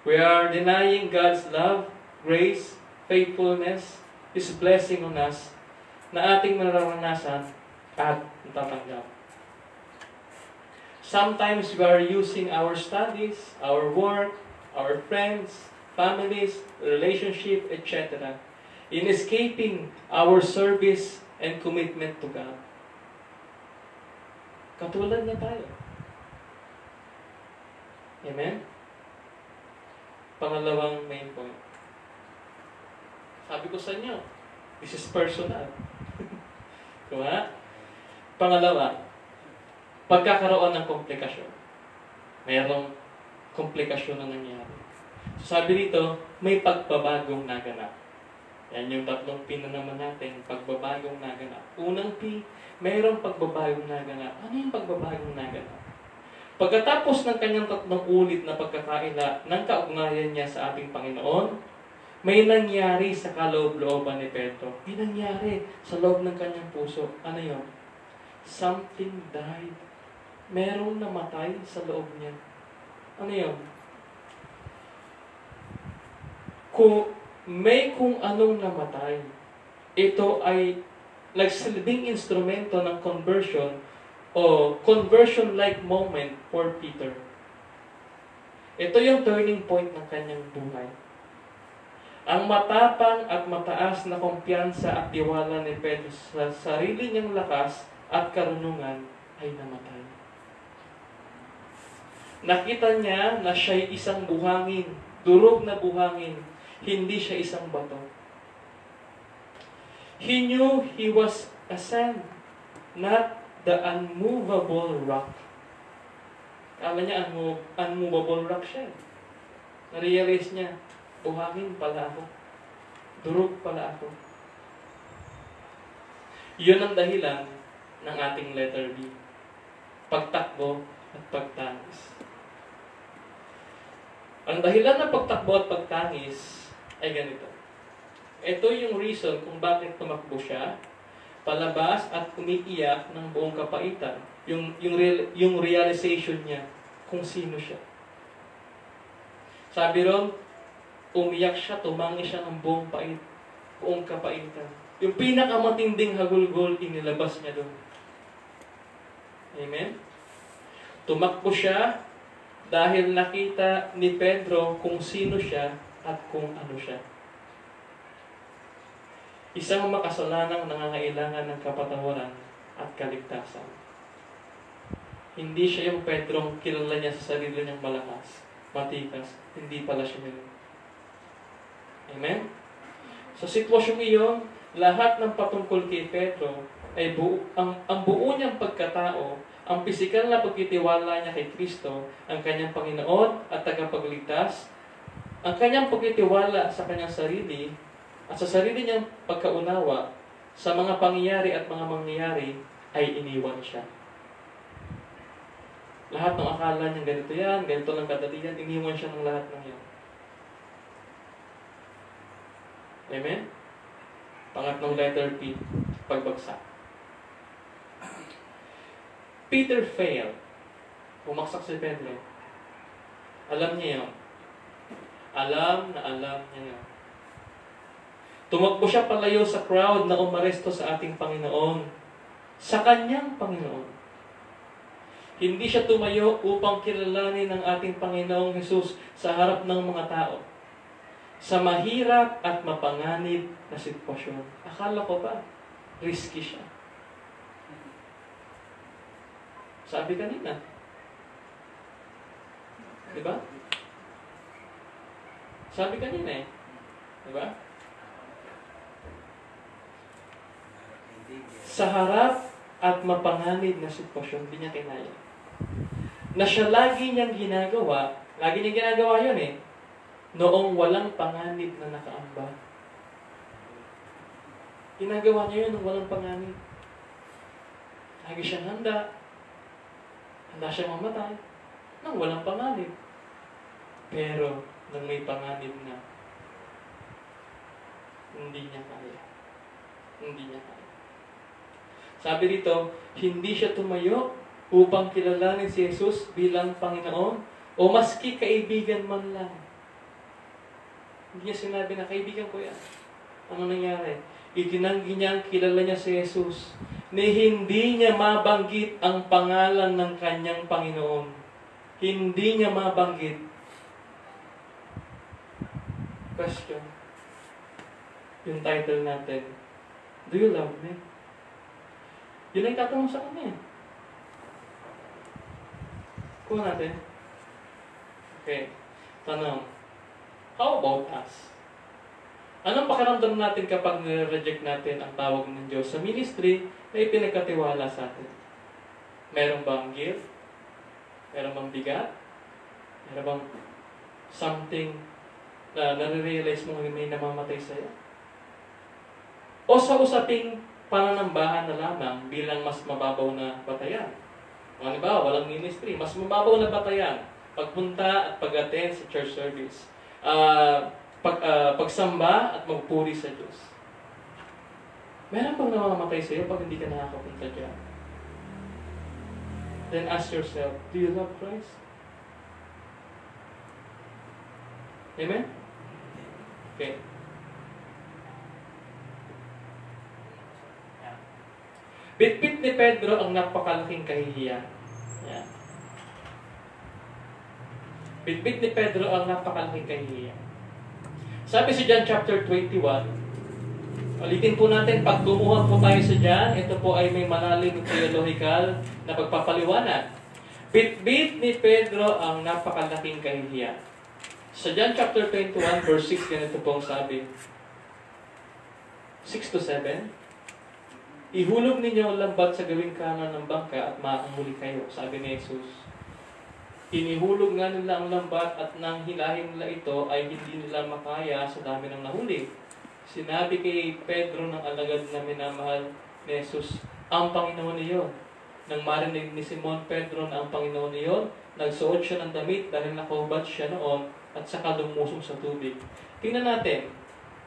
We are denying God's love, grace, faithfulness, His blessing on us na ating nararanasan at natatanggap. Sometimes we are using our studies, our work, our friends, families, relationship, etc. in escaping our service and commitment to God. Katulad na tayo. Amen? Pangalawang main point. Sabi ko sa inyo, this is personal. Diba? Pangalawa, pagkakaroon ng komplikasyon. Mayroong komplikasyon na nangyari. So sabi dito, may pagbabagong naganap. Yan yung tatlong P na naman natin, pagbabagong naganap. Unang P, mayroong pagbabagong naganap. Ano yung pagbabagong naganap? Pagkatapos ng kanyang tatlong ulit na pagkakaila ng kaugnayan niya sa ating Panginoon, may nangyari sa kaloob-looban ni Pedro. May nangyari sa loob ng kanyang puso. Ano yun? Something died. Merong namatay sa loob niya. Ano yun? Kung anong namatay, ito ay nagsilbing instrumento ng conversion o conversion-like moment for Peter. Ito yung turning point ng kanyang buhay. Ang matapang at mataas na kumpiyansa at tiwala ni Pedro sa sarili niyang lakas at karunungan ay namatay. Nakita niya na siya'y isang buhangin, durog na buhangin, hindi siya isang bato. He knew he was a sand, not the unmovable rock. Kala niya unmovable rock siya. Na-realize niya, buhangin pala ako. Durog pala ako. Yun ang dahilan ng ating letter B. Pagtakbo at pagtangis. Ang dahilan ng pagtakbo at pagtangis ay ganito. Ito yung reason kung bakit tumakbo siya palabas at umiiyak ng buong kapaitan. Yung realization niya kung sino siya. Sabi ron, umiyak siya, tumangi siya ng buong kapaitan. Yung pinakamatinding hagulgol, inilabas niya doon. Amen? Tumakbo siya dahil nakita ni Pedro kung sino siya at kung ano siya. Isang makasalanang nangangailangan ng kapatawaran at kaligtasan. Hindi siya yung Pedrong kilala niya sa sarili niyang malakas, matikas. Hindi pala siya yun. Amen? Sa sitwasyong iyon, lahat ng patungkol kay Pedro ay ang buo niyang pagkatao, ang pisikal na pagtitiwala niya kay Kristo, ang kanyang Panginoon at tagapagligtas, ang kanyang pagtitiwala sa kanyang sarili at sa sarili niyang pagkaunawa sa mga pangyayari at mga mangyayari ay iniwan siya. Lahat ng akala niya ganito yan, ganito lang kadali yan, iniwan siya ng lahat ng yan. Amen? Pangatlong letter P, pagbagsak. Peter failed. Pumaksak si Pedro. Alam niya yun. Alam niya yun. Tumakbo siya palayo sa crowd na umaresto sa ating Panginoon. Sa kanyang Panginoon. Hindi siya tumayo upang kilalanin ng ating Panginoong Hesus sa harap ng mga tao. Sa mahirap at mapanganib na sitwasyon. Akala ko ba, risky siya. Sabi kanina. Diba? Sabi kanina eh. Diba? Sa harap at mapanganib na sitwasyon, hindi niya kinaya. Na siya lagi niyang ginagawa yun eh, noong walang panganib na nakaamba. Ginagawa niya yun noong walang panganib. Lagi siyang handa siyang mamatay, nang walang panganib. Pero, nang may panganib na, hindi niya kaya. Hindi niya kaya. Sabi dito, hindi siya tumayo upang kilalanin si Jesus bilang Panginoon o maski kaibigan man lang. Hindi niya sinabi na, kaibigan ko yan. Ano nangyari? Itinanggi niya, kilala niya si Jesus, ni hindi niya mabanggit ang pangalan ng kanyang Panginoon. Hindi niya mabanggit. Question. Yung title natin, do you love me? Yun ang tatanong sa kanya. Kuha natin. Okay. Tanong. How about us? Anong pakiramdam natin kapag nire-reject natin ang tawag ng Diyos sa ministry na ipinagkatiwala sa atin? Meron bang gift? Meron bang bigat? Meron bang something na nare-realize mo may namamatay sa'yo? O sa usaping pananambahan na lamang bilang mas mababaw na batayan? Halimbawa, walang ministry, mas mababaw na batayan. Pagpunta at pag-attend sa church service. Pagsamba at magpuri sa Diyos. Meron bang namamatay sa iyo pag hindi ka nakakapunta dyan? Then ask yourself, do you love Christ? Amen? Okay. Bitbit ni Pedro ang napakalaking kahihiyan. Yeah. Bitbit ni Pedro ang napakalaking kahihiyan. Sabi sa John chapter 21, ulitin po natin, pag tumuhan po tayo sa John, ito po ay may malalim theological na pagpapaliwanag. Bitbit ni Pedro ang napakalaking kahihiyan. Sa John chapter 21, verse 6, ganito pong sabi. 6 to 7, ihulog ninyo ang lambat sa gawing kanan ng bangka at maanghuli kayo, sabi ni Jesus. Inihulog nga nila ang lambat at nang hilahin nila ito ay hindi nila makaya sa dami ng nahuli. Sinabi kay Pedro ng alagad na minamahal ni Jesus, ang Panginoon niyo. Nang marinig ni Simon Pedro na ang Panginoon niyo, nagsuot siya ng damit dahil nakahubad siya noon at saka lumusong sa tubig. Tingnan natin,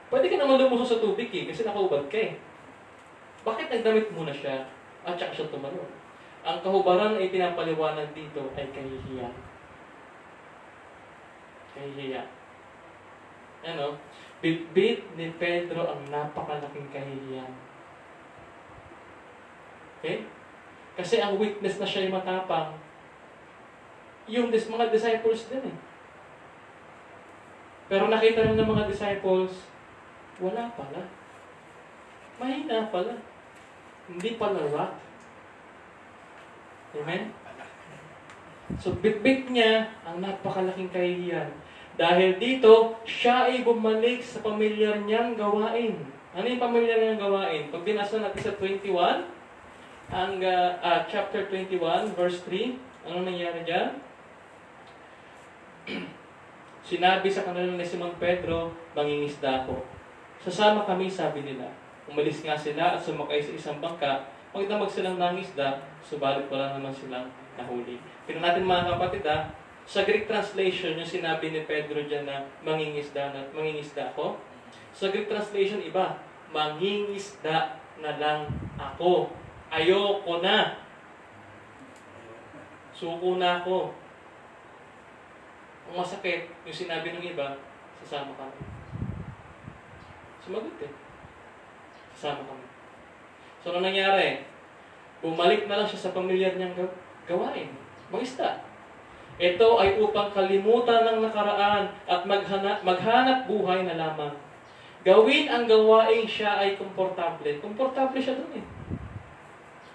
pwede ka naman lumusong sa tubig kasi nakahubad ka eh. Bakit nagdamit muna siya at saka siya tumalon? Ang kahubaran na ipinapaliwanag dito ay kahihiyan. Kahihiyan. Ano? Bitbit ni Pedro ang napakalaking kahihiyan. Okay? Kasi ang witness na siya ay matapang. yung mga disciples din eh. Pero nakita rin ng mga disciples, wala pala. Mahina pala. Hindi pala rock. Amen? So, bitbit niya ang napakalaking kahihiyan. Dahil dito, siya ay bumalik sa pamilyar niyang gawain. Ano yung pamilyar niyang gawain? Pag binasa natin sa 21, chapter 21, verse 3, ano nangyari dyan? Sinabi sa kanila ni Simon Pedro, mangingisda ako. Sasama kami, sabi nila. Umalis nga sila at sumakay sa isang bangka. Magdamag silang nangisda, subalit wala naman silang nahuli. Pero natin mga kapatid sa Greek translation, yung sinabi ni Pedro dyan na mangingisda ako. Sa Greek translation, iba. Mangingisda na lang ako. Ayoko na. Suko na ako. Ang masakit, yung sinabi ng iba, sasama kami. Sumagot sasama kami. So, ano nangyari? Bumalik na lang siya sa pamilyar niyang gawain. Mangisda. Ito ay upang kalimutan ng nakaraan at maghanap buhay na lamang. Gawin ang gawain siya ay komportable. Komportable siya dun eh.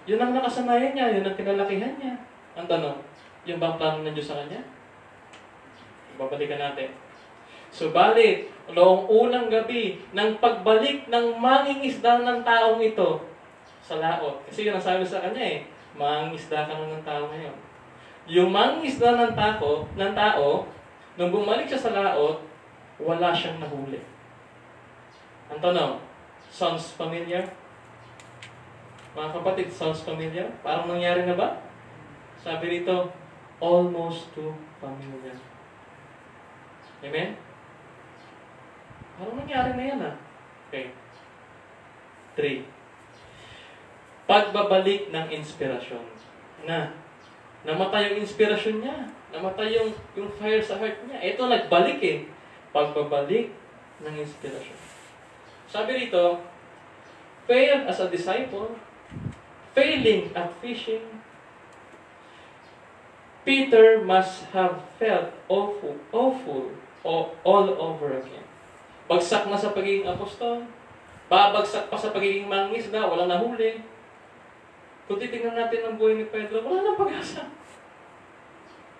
Yun ang nakasanayan niya, yun ang kinalakihan niya. Ang tanong, yung bang plano ng Diyos sa kanya? Babalikan natin. Subalit, noong unang gabi, ng pagbalik ng mangingisda ng taong ito sa laot. Kasi yun ang sabi sa kanya eh, mangingisda ka na ng tao ngayon. Yung mangingisda ng tao, nung bumalik siya sa laot, wala siyang nahuli. Ang tanong, sounds familiar? Mga kapatid, sounds familiar? Parang nangyari na ba? Sabi rito, almost too familiar. Amen? Parang nangyari na yan Okay. 3. Pagbabalik ng inspirasyon. Namatay yung inspirasyon niya. Namatay yung fire sa heart niya. Ito, nagbalik eh. Pagbabalik ng inspirasyon. Sabi rito, failed as a disciple, failing at fishing, Peter must have felt awful all over again. Bagsak na sa pagiging apostol, babagsak pa sa pagiging mangingisda, walang nahuli. Kung titingnan natin ang buhay ni Pedro, wala nang pag-asa.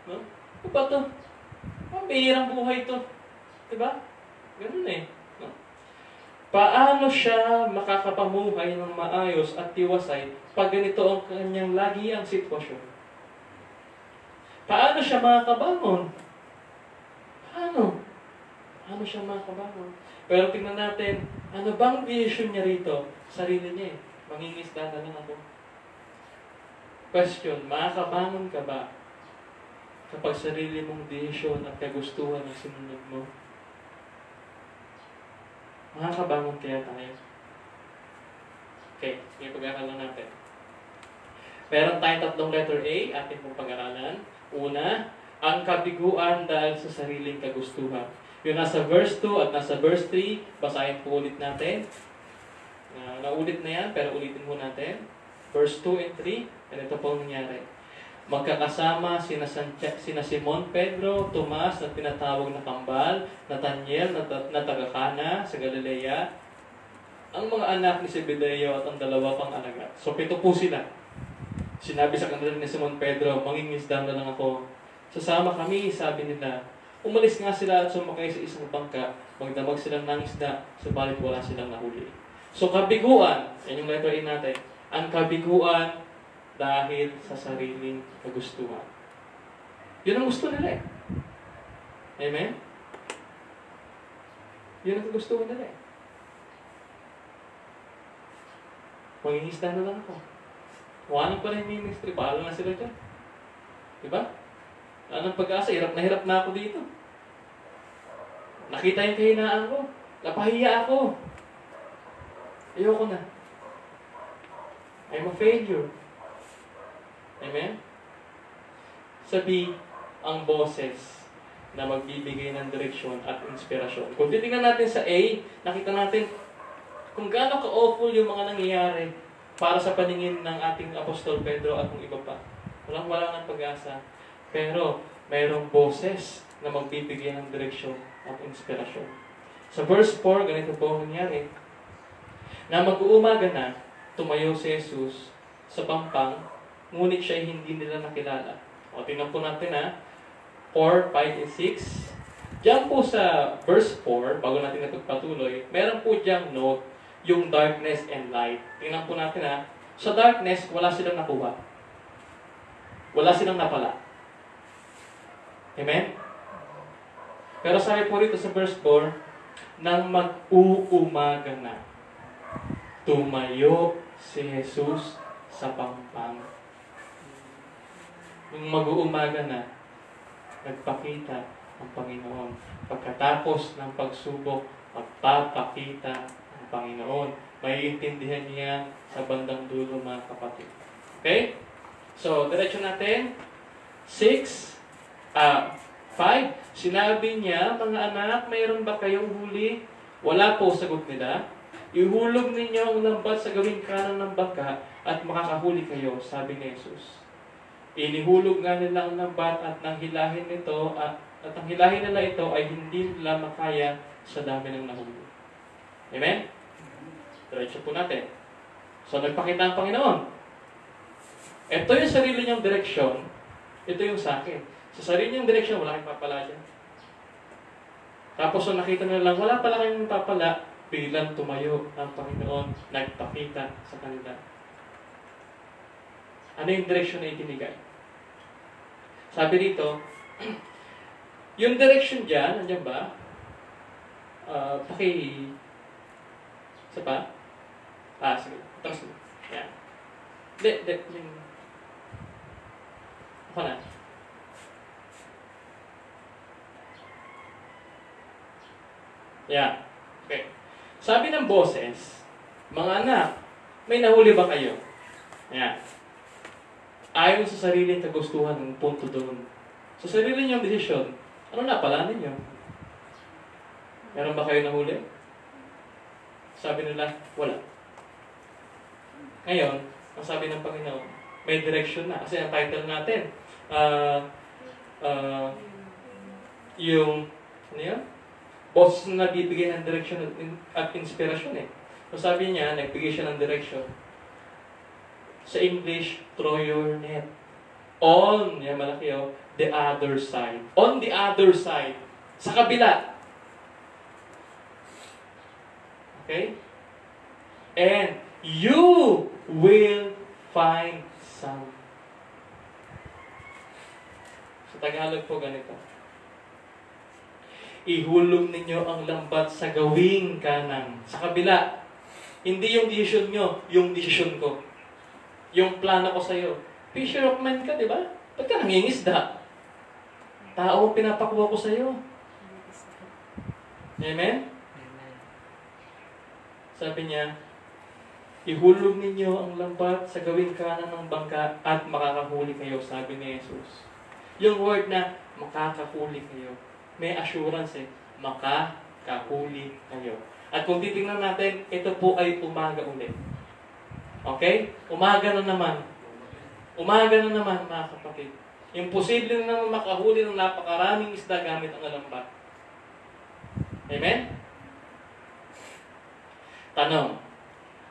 No? Ano ba ito? Ang bihirang buhay ito. Diba? Ganun eh. No? Paano siya makakapamuhay ng maayos at tiwasay pag ganito ang kanyang lagi ang sitwasyon? Paano siya makakabangon? Paano siya makakabangon? Pero tingnan natin, ano bang vision niya rito? Sarili niya eh. Mangingisda na lang ako. Question, makakabangon ka ba kapag sarili mong desisyon at kagustuhan ang sinunod mo? Makakabangon kaya tayo? Okay, sige, pag-aralan natin. Meron tayong tatlong letter A, ating pong pag-aralan. Una, ang kabiguan dahil sa sariling kagustuhan. Yung nasa verse 2 at nasa verse 3, basahin po ulit natin. Naulit na yan, pero ulitin po natin. Verse 2 and 3, ganito po nangyari. Magkakasama sina Simon Pedro, Tomas na tinatawag na Kambal, Nathaniel na taga-Kana sa Galilea, ang mga anak ni Zebedeo at ang dalawa pang alagad. So 7 po sila. Sinabi sa kanila ni Simon Pedro, mangingisda na lang ako. Sasama kami, sabi nila. Umalis nga sila at sumakay sa isang bangka, magdamag silang nangisda, subalit wala silang nahuli. So kabiguan, yan yung letter A natin. Ang kabiguan dahil sa sariling kagustuhan. Yun ang gusto nila eh. Amen? Yun ang kagustuhan nila eh. Mangingisda na lang ako. Wala pa rin ministry, paala na sila dyan. Diba? Anong pag-asa, hirap na ako dito. Nakita yung kahinaan ko. Napahiya ako. Ayoko na. I'm a failure. Amen? Sabi ang boses na magbibigay ng direksyon at inspirasyon. Kung titingnan natin sa A, nakita natin kung gaano ka-awful yung mga nangyayari para sa paningin ng ating Apostol Pedro at ng iba pa. Walang ng pag-asa. Pero mayroong boses na magbibigay ng direksyon at inspirasyon. Sa verse 4, ganito po ang nangyari. Na mag-uumaga na, tumayo si Jesus sa pampang, ngunit siya ay hindi nila nakilala. O, tingnan po natin 4, 5, and 6. Diyan po sa verse 4, bago natin napagpatuloy, meron po diyang note, yung darkness and light. Tingnan po natin sa darkness, wala silang nakuha. Wala silang napala. Amen? Pero sabi po rito sa verse 4, nang mag-uumaga na, tumayo si Jesus sa pampang. Nung mag-uumaga na, nagpakita ang Panginoon. Pagkatapos ng pagsubok, magpapakita ang Panginoon. Maiintindihan niya sa bandang dulo, mga kapatid. Okay? So, diretso natin. 5. Sinabi niya, mga anak, mayroon ba kayong huli? Wala po, sagot nila. Ihulog ninyo ang lambat sa gawing kanan ng bangka at makakahuli kayo, sabi ni Jesus. Inihulog nga nila ang lambat at nang hilahin nito at ang hilahin nila ito ay hindi nila makaya sa dami ng nahuli. Amen? Diretso po natin. So, nagpakita ang Panginoon. Ito yung sarili niyang direksyon. Ito yung sa akin. Sa sarili niyang direksyon, wala kayong papala dyan. Tapos, so nakita nila lang, wala pala kayong papala, biglang tumayo ang Panginoon, nagpakita sa kanila. Ano yung direksyon na itinigay? Sabi dito, yung direction dyan, nandiyan ba? Isa pa? Sige. Tapos, yan. Yung... Ako na. Yan. Okay. Sabi ng boses, mga anak, may nahuli ba kayo? Yan. Ayon sa sariling kagustuhan ng punto doon. Sa sarili niyong desisyon, ano na pala ninyo? Meron ba kayo nahuli? Sabi nila, wala. Ngayon, ang sabi ng Panginoon, may direction na. Kasi ang title natin, yung, ano yun? Boses na nagbibigay ng direction at inspirasyon So sabi niya, nagbigay siya ng direction. Sa English, throw your net. On, yan malaki the other side. On the other side. Sa kabila. Okay? And you will find some. Sa Tagalog po ganito. Ihulog ninyo ang lambat sa gawing kanan. Sa kabila. Hindi yung desisyon nyo, yung desisyon ko. Yung plano ko sa'yo. Fisher of men ka, di ba? Ba't ka nangingisda? Tao pinapakuha ko sa'yo. Amen? Sabi niya, ihulog ninyo ang lambat sa gawing kanan ng bangka at makakahuli kayo, sabi ni Jesus. Yung word na makakahuli kayo, may assurance makakahuli kayo. At kung titingnan natin, ito po ay umaga ulit. Okay? Umaga na naman. Umaga na naman, mga kapatid. Imposible na naman makahuli ng napakaraming isda gamit ang lambat. Amen? Tanong,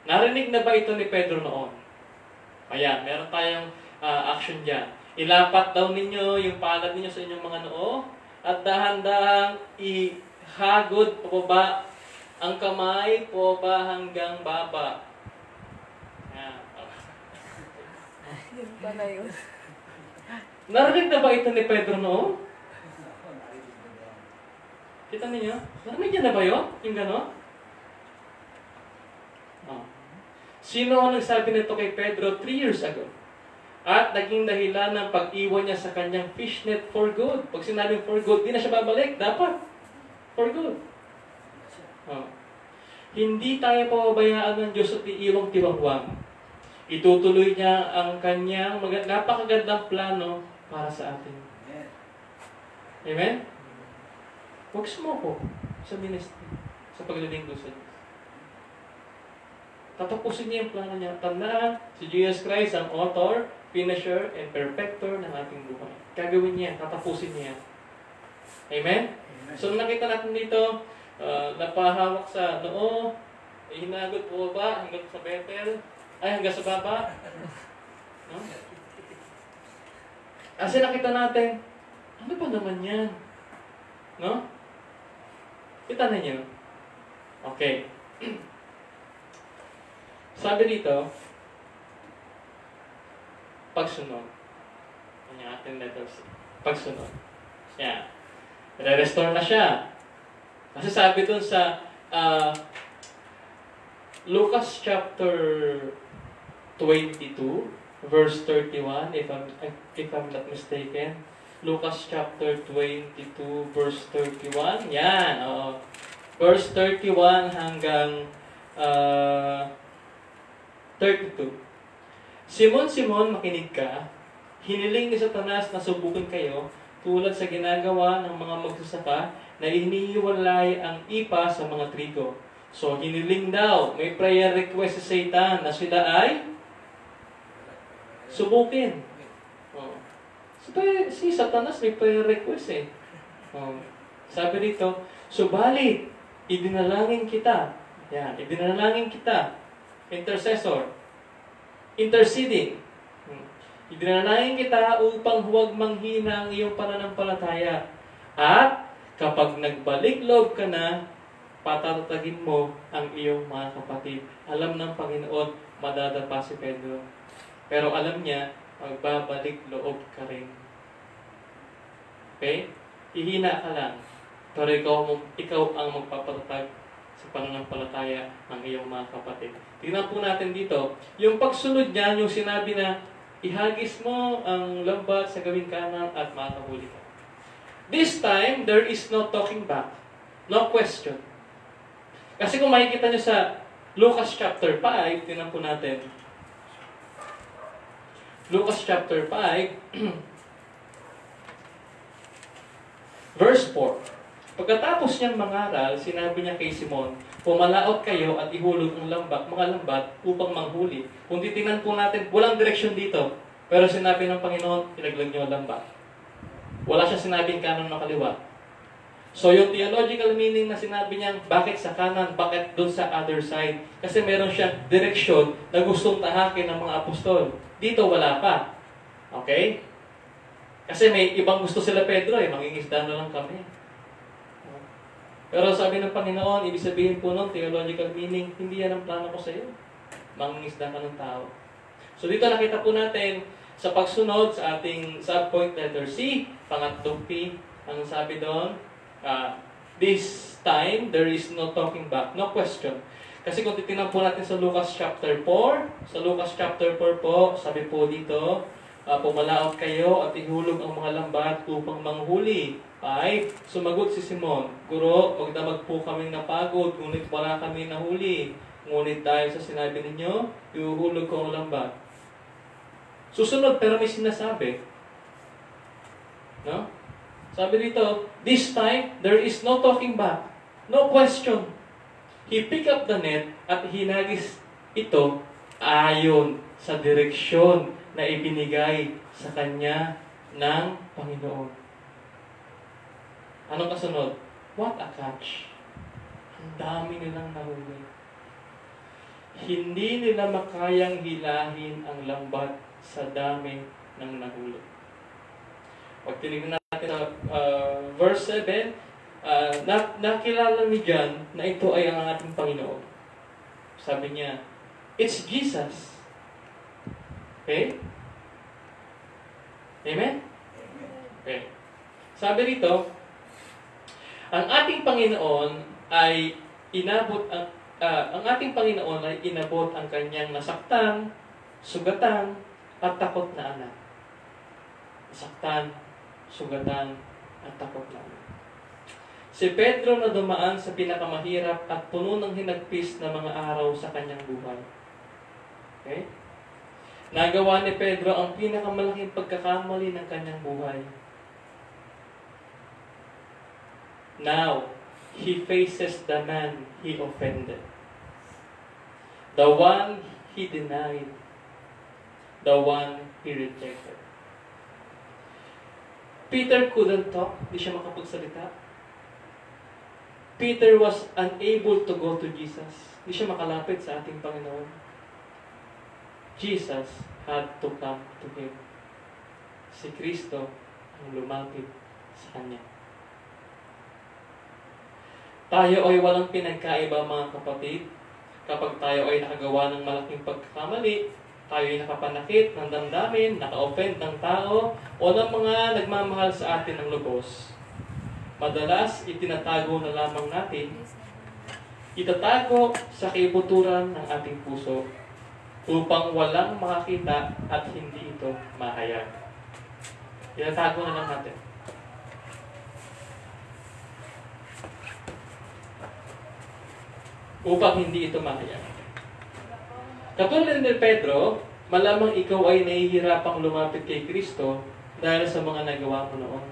narinig na ba ito ni Pedro noon? Ayan, meron tayong action dyan. Ilapat daw ninyo yung palad ninyo sa inyong mga noo at dahan-dahang ihagod pababa ang kamay po ba hanggang baba. Yun pala yun. Narinig na ba ito ni Pedro noon? Kita ninyo? Narinig niya na ba yun? Yung gano'n? Sino ang nagsabi nito kay Pedro 3 years ago? At naging dahilan ng pag-iwan niya sa kanyang fishnet for good. Pag sinabing for good, di na siya babalik. Dapat. For good. Hindi tayo pababayaan ng Diyos at iiwang tiwangwang. Itutuloy niya ang kanyang napakagandang plano para sa atin. Amen? Huwag sumoko sa ministry, sa paglilingkod sa Diyos. Tatapusin niya yung plano niya. Tandaan, si Jesus Christ ang author, finisher, and perfecter ng ating buhay. Gagawin niya, tatapusin niya. Amen? So, nakita natin dito, napahawak sa noo, hinagot po ba hanggang sa Bethel? Ay, hanggang sa baba? No? Kasi nakita natin, ano ba naman yan? No? Kita na niyo? Okay. Sabi dito, pagsunod. Yan yung ating letters. Pagsunod. Yan. Re-restore na siya. Kasi sabi dun sa Lucas chapter 22, verse 31, if I'm not mistaken. Lucas chapter 22, verse 31. Yan. Verse 31 hanggang 32. Simon, Simon, makinig ka. Hiniling ni Satanas na subukin kayo tulad sa ginagawa ng mga magsasaka na hinihiwalay ang ipa sa mga trigo. So, hiniling daw, may prayer request si Satan na sila ay subukin. Si Satanas may prayer request eh. Sabi dito, subalit, idinalangin kita. Yan, idinalangin kita. Intercessor. Interceding. Idinalangin kita upang huwag manghina ang iyong pananampalataya. At kapag nagbalik loob ka na, patatatagin mo ang iyong mga kapatid. Alam ng Panginoon, madadapa si Pedro. Pero alam niya, magbabalik loob ka rin. Okay? Hihina ka lang. Pero ikaw ang magpapatatag sa pananampalataya ng iyong mga kapatid. Tingnan po natin dito. Yung pagsunod niya, yung sinabi na, ihagis mo ang lambat sa gawing kanan at makahuli ka. This time, there is no talking back. No question. Kasi kung makikita nyo sa Lucas chapter 5, tingnan po natin. Lucas chapter 5, verse 4. Pagkatapos niyang mangaral, sinabi niya kay Simon, pumalaot kayo at ihulog ang mga lambat upang manghuli. Kung titingnan po natin, walang direksyon dito. Pero sinabi ng Panginoon, ilaglag niyo ang lambat. Wala siya sinabing kanan o kaliwa. So yung theological meaning na sinabi niya, bakit sa kanan, bakit doon sa other side? Kasi meron siyang direksyon na gustong tahakin ng mga apostol. Dito wala pa. Okay? Kasi may ibang gusto sila Pedro mangingisda na lang kami. Pero sabi ng Panginoon, ibig sabihin po nun, theological meaning, hindi yan ang plano ko sa iyo. Mangingisda ka ng tao. So dito nakita po natin, sa pagsunod sa ating subpoint letter C, pangatlong P, ang sabi doon, this time, there is no talking back, no question. Kasi kung titignan po natin sa Lucas chapter 4, sa Lucas chapter 4 po, sabi po dito, pumalaot kayo at ihulog ang mga lambat upang manghuli. Ay, sumagot si Simon, Guro, magdamag po kaming napagod, ngunit wala kami nahuli. Ngunit dahil sa sinabi ninyo, ihuhulog ko ang lambat. Susunod, pero may sinasabi. No? Sabi dito, this time, there is no talking back. No question. He picked up the net at hinagis ito ayon sa direksyon na ibinigay sa kanya ng Panginoon. Anong kasunod? What a catch. Ang dami nilang nahuli. Hindi nila makayang hilahin ang lambat sa dami ng nahuli. Pag tinignan natin sa verse 7, nakilala ni John na ito ay ang ating Panginoon. Sabi niya, it's Jesus. Okay? Amen? Okay. Sabi rito, ang ating Panginoon ay inabot ang ating Panginoon ay inabot ang kanyang nasaktan, sugatan, at takot na anak. Nasaktan, sugatan, at takot na anak. Si Pedro na dumaan sa pinakamahirap at puno ng hinagpis na mga araw sa kanyang buhay. Okay? Nagawa ni Pedro ang pinakamalaking pagkakamali ng kanyang buhay. Now, he faces the man he offended. The one he denied. The one he rejected. Peter couldn't talk. Hindi siya makapagsalita. Peter was unable to go to Jesus. Hindi siya makalapit sa ating Panginoon. Jesus had to come to him. Si Kristo ang lumapit sa kanya. Tayo ay walang pinagkaiba, mga kapatid. Kapag tayo ay nakagawa ng malaking pagkakamali, tayo ay nakapanakit ng damdamin, naka-offend ng tao, o ng mga nagmamahal sa atin ng lubos. Madalas, itinatago na lamang natin, itatago sa kaibuturan ng ating puso upang walang makakita at hindi ito mahayag. Itatago na lang natin. Upang hindi ito mahayag. Katulad ni Pedro, malamang ikaw ay nahihirapang lumapit kay Kristo dahil sa mga nagawa mo noon.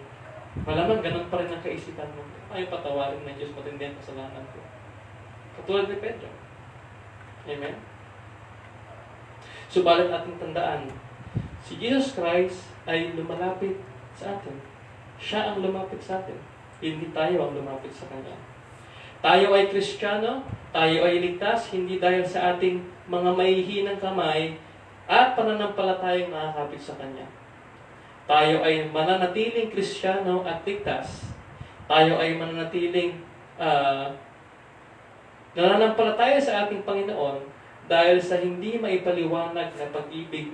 Malamang ganun pa rin ang kaisipan mo. Ay, patawarin ng Diyos, matindi ang kasalanan ko. Katulad ni Pedro. Amen? Subalit ating tandaan, si Jesus Christ ay lumalapit sa atin. Siya ang lumapit sa atin. Hindi tayo ang lumapit sa Kanya. Tayo ay Kristiyano, tayo ay ligtas, hindi dahil sa ating mga mahihinang kamay at pananampalatayang nakakapit sa Kanya. Tayo ay mananatiling Kristiyano at ligtas. Tayo ay mananatiling nananampalataya sa ating Panginoon dahil sa hindi maipaliwanag na pag-ibig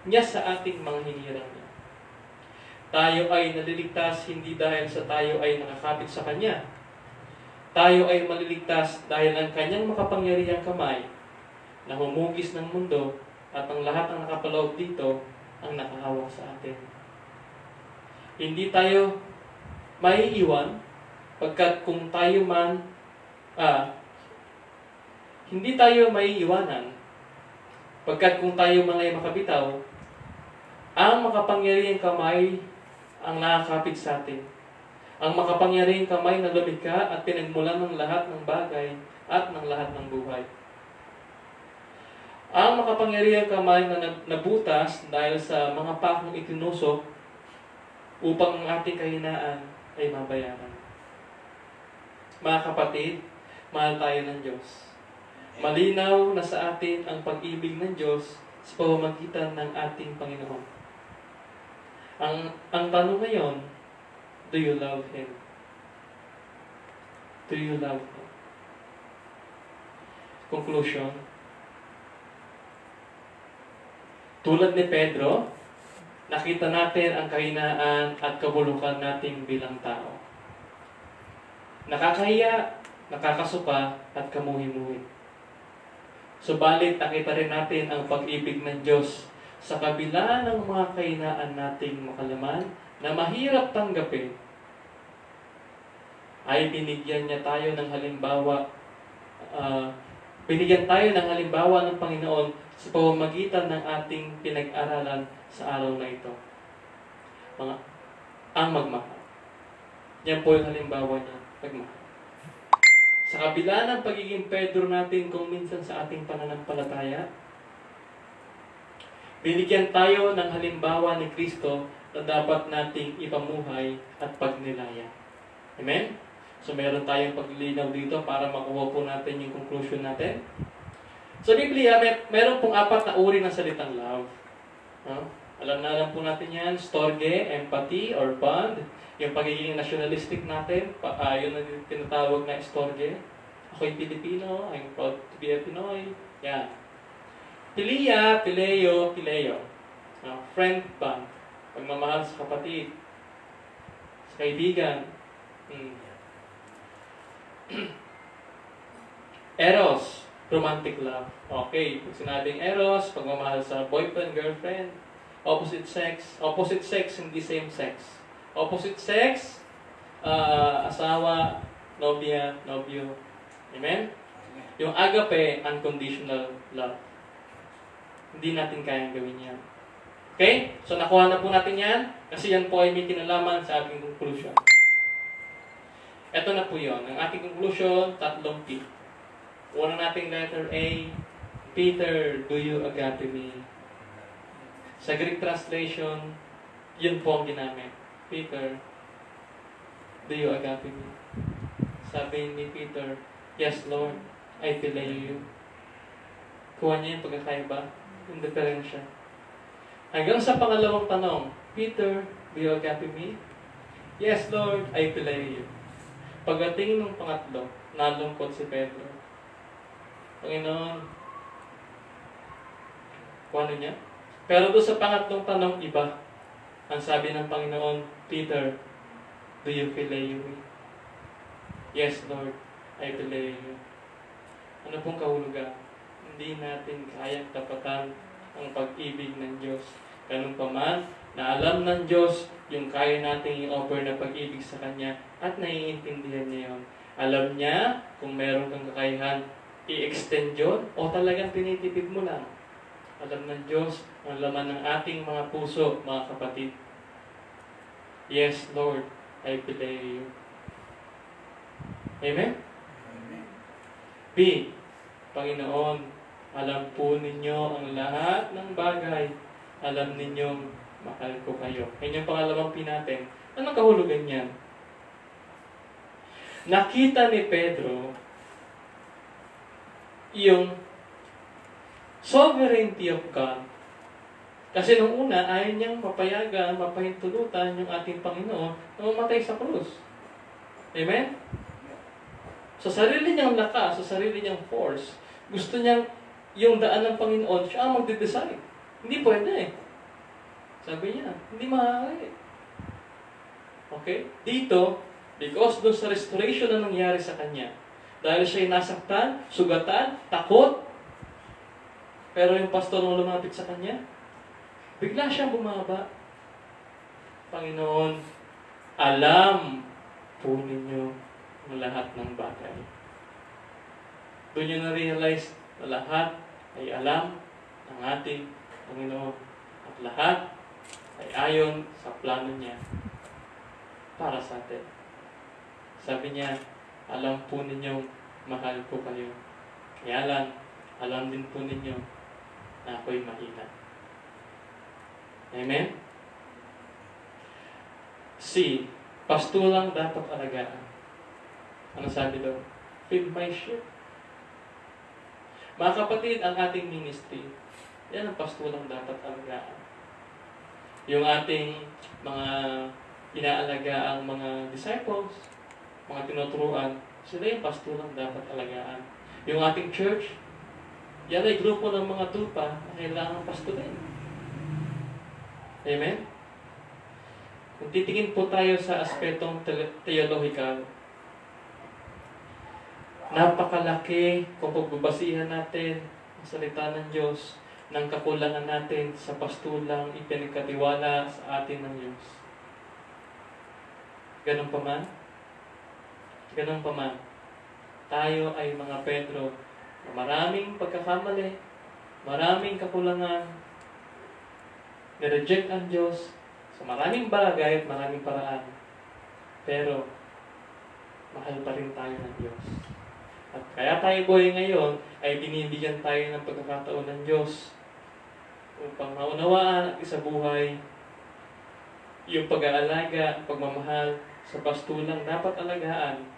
niya sa ating mga hinirang niya. Tayo ay naliligtas hindi dahil sa tayo ay nakakapit sa Kanya. Tayo ay maliligtas dahil ang Kanyang makapangyarihang kamay na humugis ng mundo at ang lahat ng nakapaloob dito ang nakahawak sa atin. Hindi tayo maiiwan pagkat kung tayo man hindi tayo maiiwanan pagkat kung tayo man ay makabitaw, ang makapangyarihang kamay ang nakakapit sa atin. Ang makapangyarihang kamay na lumikha at pinagmulan ng lahat ng bagay at ng lahat ng buhay. Ang makapangyarihang kamay na nabutas dahil sa mga pakong itinusok upang ang ating kahinaan ay mabayaran. Mga kapatid, mahal tayo ng Diyos. Malinaw na sa atin ang pag-ibig ng Diyos sa pamamagitan ng ating Panginoon. Ang tanong ngayon, do you love Him? Do you love Him? Conclusion. Tulad ni Pedro, nakita natin ang kahinaan at kabulukan natin bilang tao. Nakakahiya, nakakasuka, at kamuhi-muhi. Subalit, nakita rin natin ang pag-ibig ng Diyos sa kabila ng mga kahinaan nating makalaman na mahirap tanggapin. Ay binigyan niya tayo ng halimbawa, binigyan tayo ng halimbawa ng Panginoon sa pamamagitan ng ating pinag-aralan sa araw na ito. Ang magmahal. Yan po yung halimbawa niya, magmahal. Sa kabila ng pagiging Pedro natin kung minsan sa ating pananampalataya, binigyan tayo ng halimbawa ni Kristo na dapat nating ipamuhay at pagnilaya. Amen? So meron tayong paglilinaw dito para makuha po natin yung conclusion natin. Sa Biblia, meron pong 4 na uri ng salitang love. Alam na lang po natin yan, storge, empathy, or bond. Yung pagiging nationalistic natin, yun ang tinatawag na storge. Ako'y Pilipino, I'm proud to be a Pinoy. Yan. Philia, phileo, phileo. Friend bond. Pagmamahal sa kapatid. Sa kaibigan. Eros, romantic love. Okay, pag sinabing eros, pagmamahal sa boyfriend, girlfriend. Opposite sex, hindi same sex. Opposite sex, asawa, nobya, nobyo. Amen? Yung agape, unconditional love. Hindi natin kayang gawin yan. Okay? So, nakuha na po natin yan. Kasi yan po ay may kinalaman sa ating conclusion. Ito na po yun. Ang ating conclusion, 3 P. Una nating letter A, Peter, do you agape me? Sa Greek translation, yun po ang ginamit. Peter, do you agape me? Sabi ni Peter, yes Lord, I phileo you. Kuha niya yung pagkakaiba, yung diferensya. Hanggang sa pangalawang tanong, Peter, do you agape me? Yes Lord, I phileo you. Pagdating ng pangatlo, nalungkot si Pedro. Panginoon, kuha niya. Pero doon sa pangatlong tanong, iba. Ang sabi ng Panginoon, Peter, do you phileo me? Yes, Lord, I phileo you. Ano pong kahulugan? Hindi natin kayang tapatan ang pag-ibig ng Diyos. Ganun pa man, na alam ng Diyos yung kaya nating i-offer na pag-ibig sa Kanya at naiintindihan niya yun. Alam niya kung meron kang kakayahan, i-extend yun o talagang tinitipid mo lang. Alam ng Diyos ang laman ng ating mga puso, mga kapatid. Yes, Lord, I phileo you. Amen? B. Panginoon, alam po ninyo ang lahat ng bagay. Alam ninyong mahal ko kayo. Yan yung pangalawang P natin. Anong kahulugan yan? Nakita ni Pedro yung sovereignty of God. Kasi nung una, ayaw niyang mapayagan, mapahintulutan yung ating Panginoon na mamatay sa krus. Amen? Sa sarili niyang lakas, sa sarili niyang force, gusto niyang yung daan ng Panginoon, siya ang magde-decide. Hindi pwede eh. Sabi niya, hindi maaari. Okay? Dito, because doon sa restoration na nangyari sa kanya, dahil siya'y nasaktan, sugatan, takot, pero yung pastor nung lumapit sa kanya, bigla siyang bumaba. Panginoon, alam po ninyo ang lahat ng bagay. Doon nyo na-realize na lahat ay alam ng ating Panginoon. At lahat ay ayon sa plano niya para sa atin. Sabi niya, alam po ninyong mahal ko kayo. Kaya lang, alam din po ninyo na ako'y mahina. Amen? C. Pastulang dapat alagaan. Ano sabi doon? Feed my sheep. Mga kapatid, ang ating ministry, yan ang pastulang dapat alagaan. Yung ating mga inaalaga ang mga disciples, mga tinuturuan, sila yung pastulang dapat alagaan. Yung ating church, yan ay grupo ng mga tupa na kailangang pasturin. Amen? Kung titingin po tayo sa aspetong theological, napakalaki kung pagbabasihan natin ang salita ng Diyos ng kakulangan natin sa pastulang ipinagkatiwala sa atin ng Diyos. Ganun pa man, tayo ay mga Pedro na maraming pagkakamali, maraming kakulangan, nireject ang Diyos sa maraming bagay at maraming paraan. Pero, mahal pa rin tayo ng Diyos. At kaya tayo buhay ngayon ay binibigyan tayo ng pagkakataon ng Diyos upang maunawaan at isabuhay yung pag-aalaga, pagmamahal sa pastulang dapat alagaan.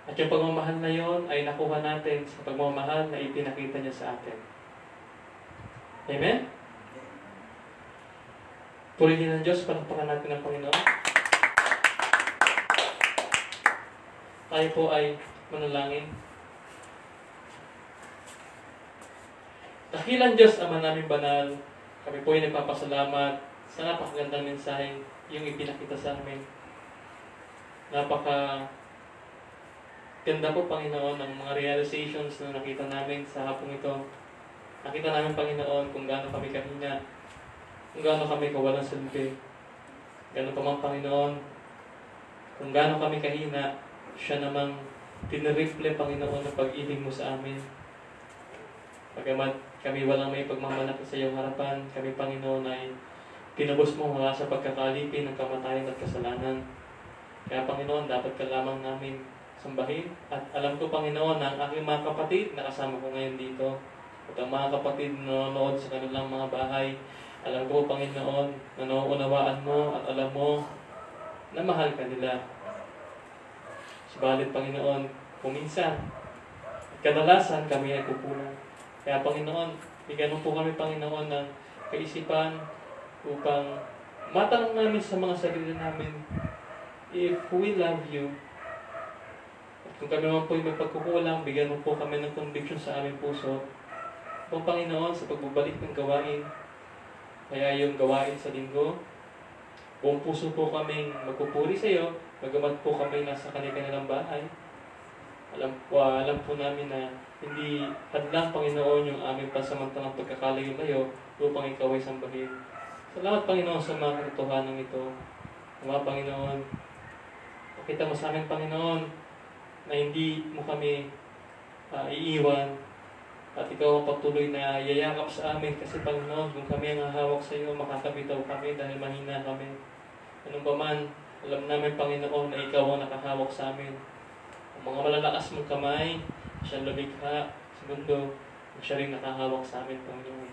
At yung pagmamahal na yon ay nakuha natin sa pagmamahal na ipinakita niya sa atin. Amen? Purihin ng Diyos, palakpakan natin ang Panginoon. Tayo po ay manalangin. Dakilang Diyos, Ama namin banal, kami po ay nagpapasalamat sa napakagandang mensahe yung ipinakita sa amin. Ganda po, Panginoon, ng mga realizations na nakita namin sa hapong ito. Nakita namin, Panginoon, kung gaano kami kahina, kung gaano kami kawalang silbi. Gaano pa man, Panginoon, kung gaano kami kahina, siya namang tinirifle, Panginoon, ng pag-ibig mo sa amin. Pagamat kami walang may pagmamalaki sa iyong harapan, kami, Panginoon, ay tinubos mo mula sa pagkakalipin ng kamatayan at kasalanan. Kaya, Panginoon, dapat ka lamang namin sambahin. At alam ko, Panginoon, na ang aking mga kapatid na kasama ko ngayon dito At ang mga kapatid na nanonood sa kanilang mga bahay, alam ko, Panginoon, na nauunawaan mo at alam mo na mahal ka nila. Subalit, Panginoon, kuminsan, kadalasan kami ay kukulang. Kaya, Panginoon, bigyan mo po kami, Panginoon, ng kaisipan upang matanong namin sa mga sarili namin, if we love you, at kung kami naman po yung may pagkukulang, bigyan mo po kami ng conviction sa aming puso. O Panginoon, sa pagbabalik ng gawain, kaya yung gawain sa linggo, buong puso po kaming magpupuri sa iyo, bagamat po kami nasa kanilang bahay. Alam po namin na hindi hadlang, Panginoon, yung aming pasamantalang pagkakalayo-layo upang ikaw ay sambahin. Salamat, Panginoon, sa mga katotohanan ito. Mga Panginoon, pakita mo sa amin, Panginoon, na hindi mo kami iiwan at ikaw ang patuloy na yayakap sa amin kasi, Panginoon, kung kami ang hahawak sa iyo, makakabitaw kami dahil mahina kami. Anong pa man, alam namin, Panginoon, na ikaw ang nakahawak sa amin. Ang mga malalakas mong kamay, siya lumikha sa mundo, at siya rin nakahawak sa amin, Panginoon.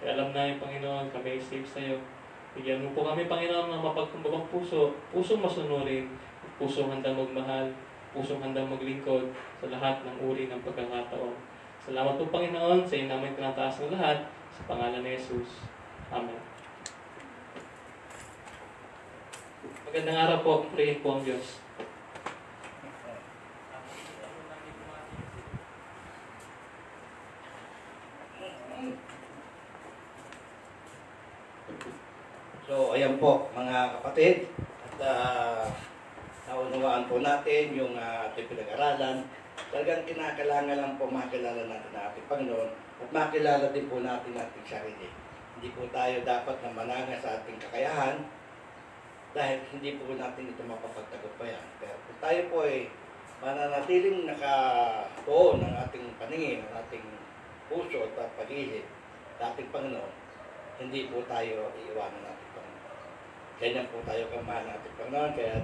Kaya alam namin, Panginoon, kami ay safe sa iyo. Bigyan mo po kami, Panginoon, ng mapagkumbabang puso, pusong masunurin, pusong handang magmahal, pusong handang maglingkod sa lahat ng uri ng pagkakataon. Salamat po, Panginoon, sa iyo namin tinataas ng lahat, sa pangalan ni Jesus. Amen. Magandang araw po, purihin po ang Diyos. So, ayan po, mga kapatid. At naunawaan po natin yung ating pinag-aralan. Talagang kinakailangan lang po makilala natin ang ating Panginoon at makilala din po natin ating sarili. Hindi po tayo dapat na mananga sa ating kakayahan dahil hindi po natin ito mapapagtagumpayan. Pero kung tayo po ay mananatiling nakatuon ng ating paningin, ng ating puso at pag-iisip sa ating Panginoon, hindi po tayo iiwanan ng ating Panginoon. Ganyan po tayo kamahal ng ating Panginoon, kaya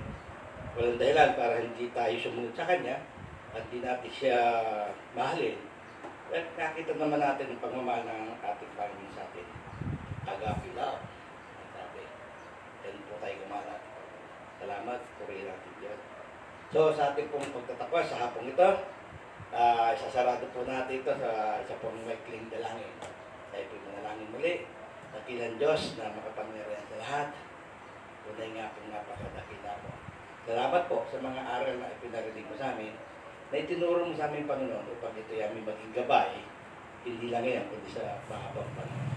walang dahilan para hindi tayo sumunod sa Kanya at hindi natin siya mahalin. At nakita naman natin ang pagmamahal ng ating Panginoon sa atin. Agape love. Ang sabi. Ganyan po tayo kamahal ng ating Panginoon. Salamat. Purihin natin Diyos. So sa ating pong pagtatapos sa hapong ito, isasarado po natin ito sa isa pong maikling dalangin. Tayo po manalangin muli. Dakilang Diyos na makapangyarihan sa lahat. Tunay nga pong napakadakila mo. Salamat po sa mga aral na ipinarinig mo sa amin, na itinuro mo sa amin, Panginoon, upang ito ay aming maging gabay, hindi lang yan, kundi sa mahabang panahon.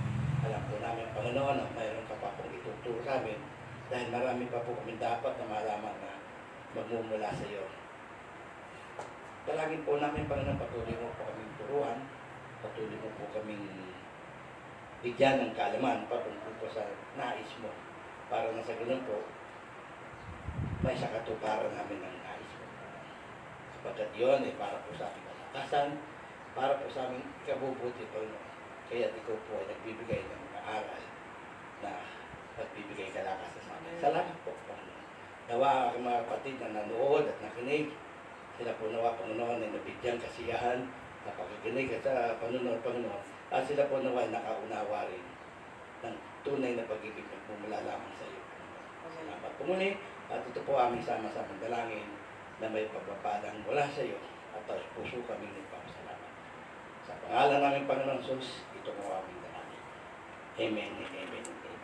Alam po namin, Panginoon, na mayroon ka pa pong ituturo sa amin, dahil marami pa po kami dapat na malaman na magmumula sa iyo. Dalangin po namin, Panginoon, patuloy mo po kaming turuan, patuloy mo po kaming bigyan ng kaalaman patungkol po sa nais mo, para na sa ganun po, may sakatuparan namin ng nais mo. Sapagkat yun ay para po sa aming kalakasan, para po sa aming kabubuti, Panginoon. Kaya ikaw po ay nagbibigay ng mga aral na nagbibigay kalakasan sa amin. Salamat po, Panginoon. Nawa ang mga kapatid na nanood at nakinig, sila po nawa, Panginoon, ay nabigyan kasiyahan na pakikinig sa panunood, Panginoon. At sila po nawa ay nakaunawa rin ng tunay na pag-ibig na pumula lamang sa iyo. Salamat po muli. At ito po aming sama-samang dalangin na may pagpapalang mula sa iyo at taos puso kami nagpapasalamat. Sa pangalan namin, Panginoon Jesus, ito po aming dalangin. Amen and amen and amen.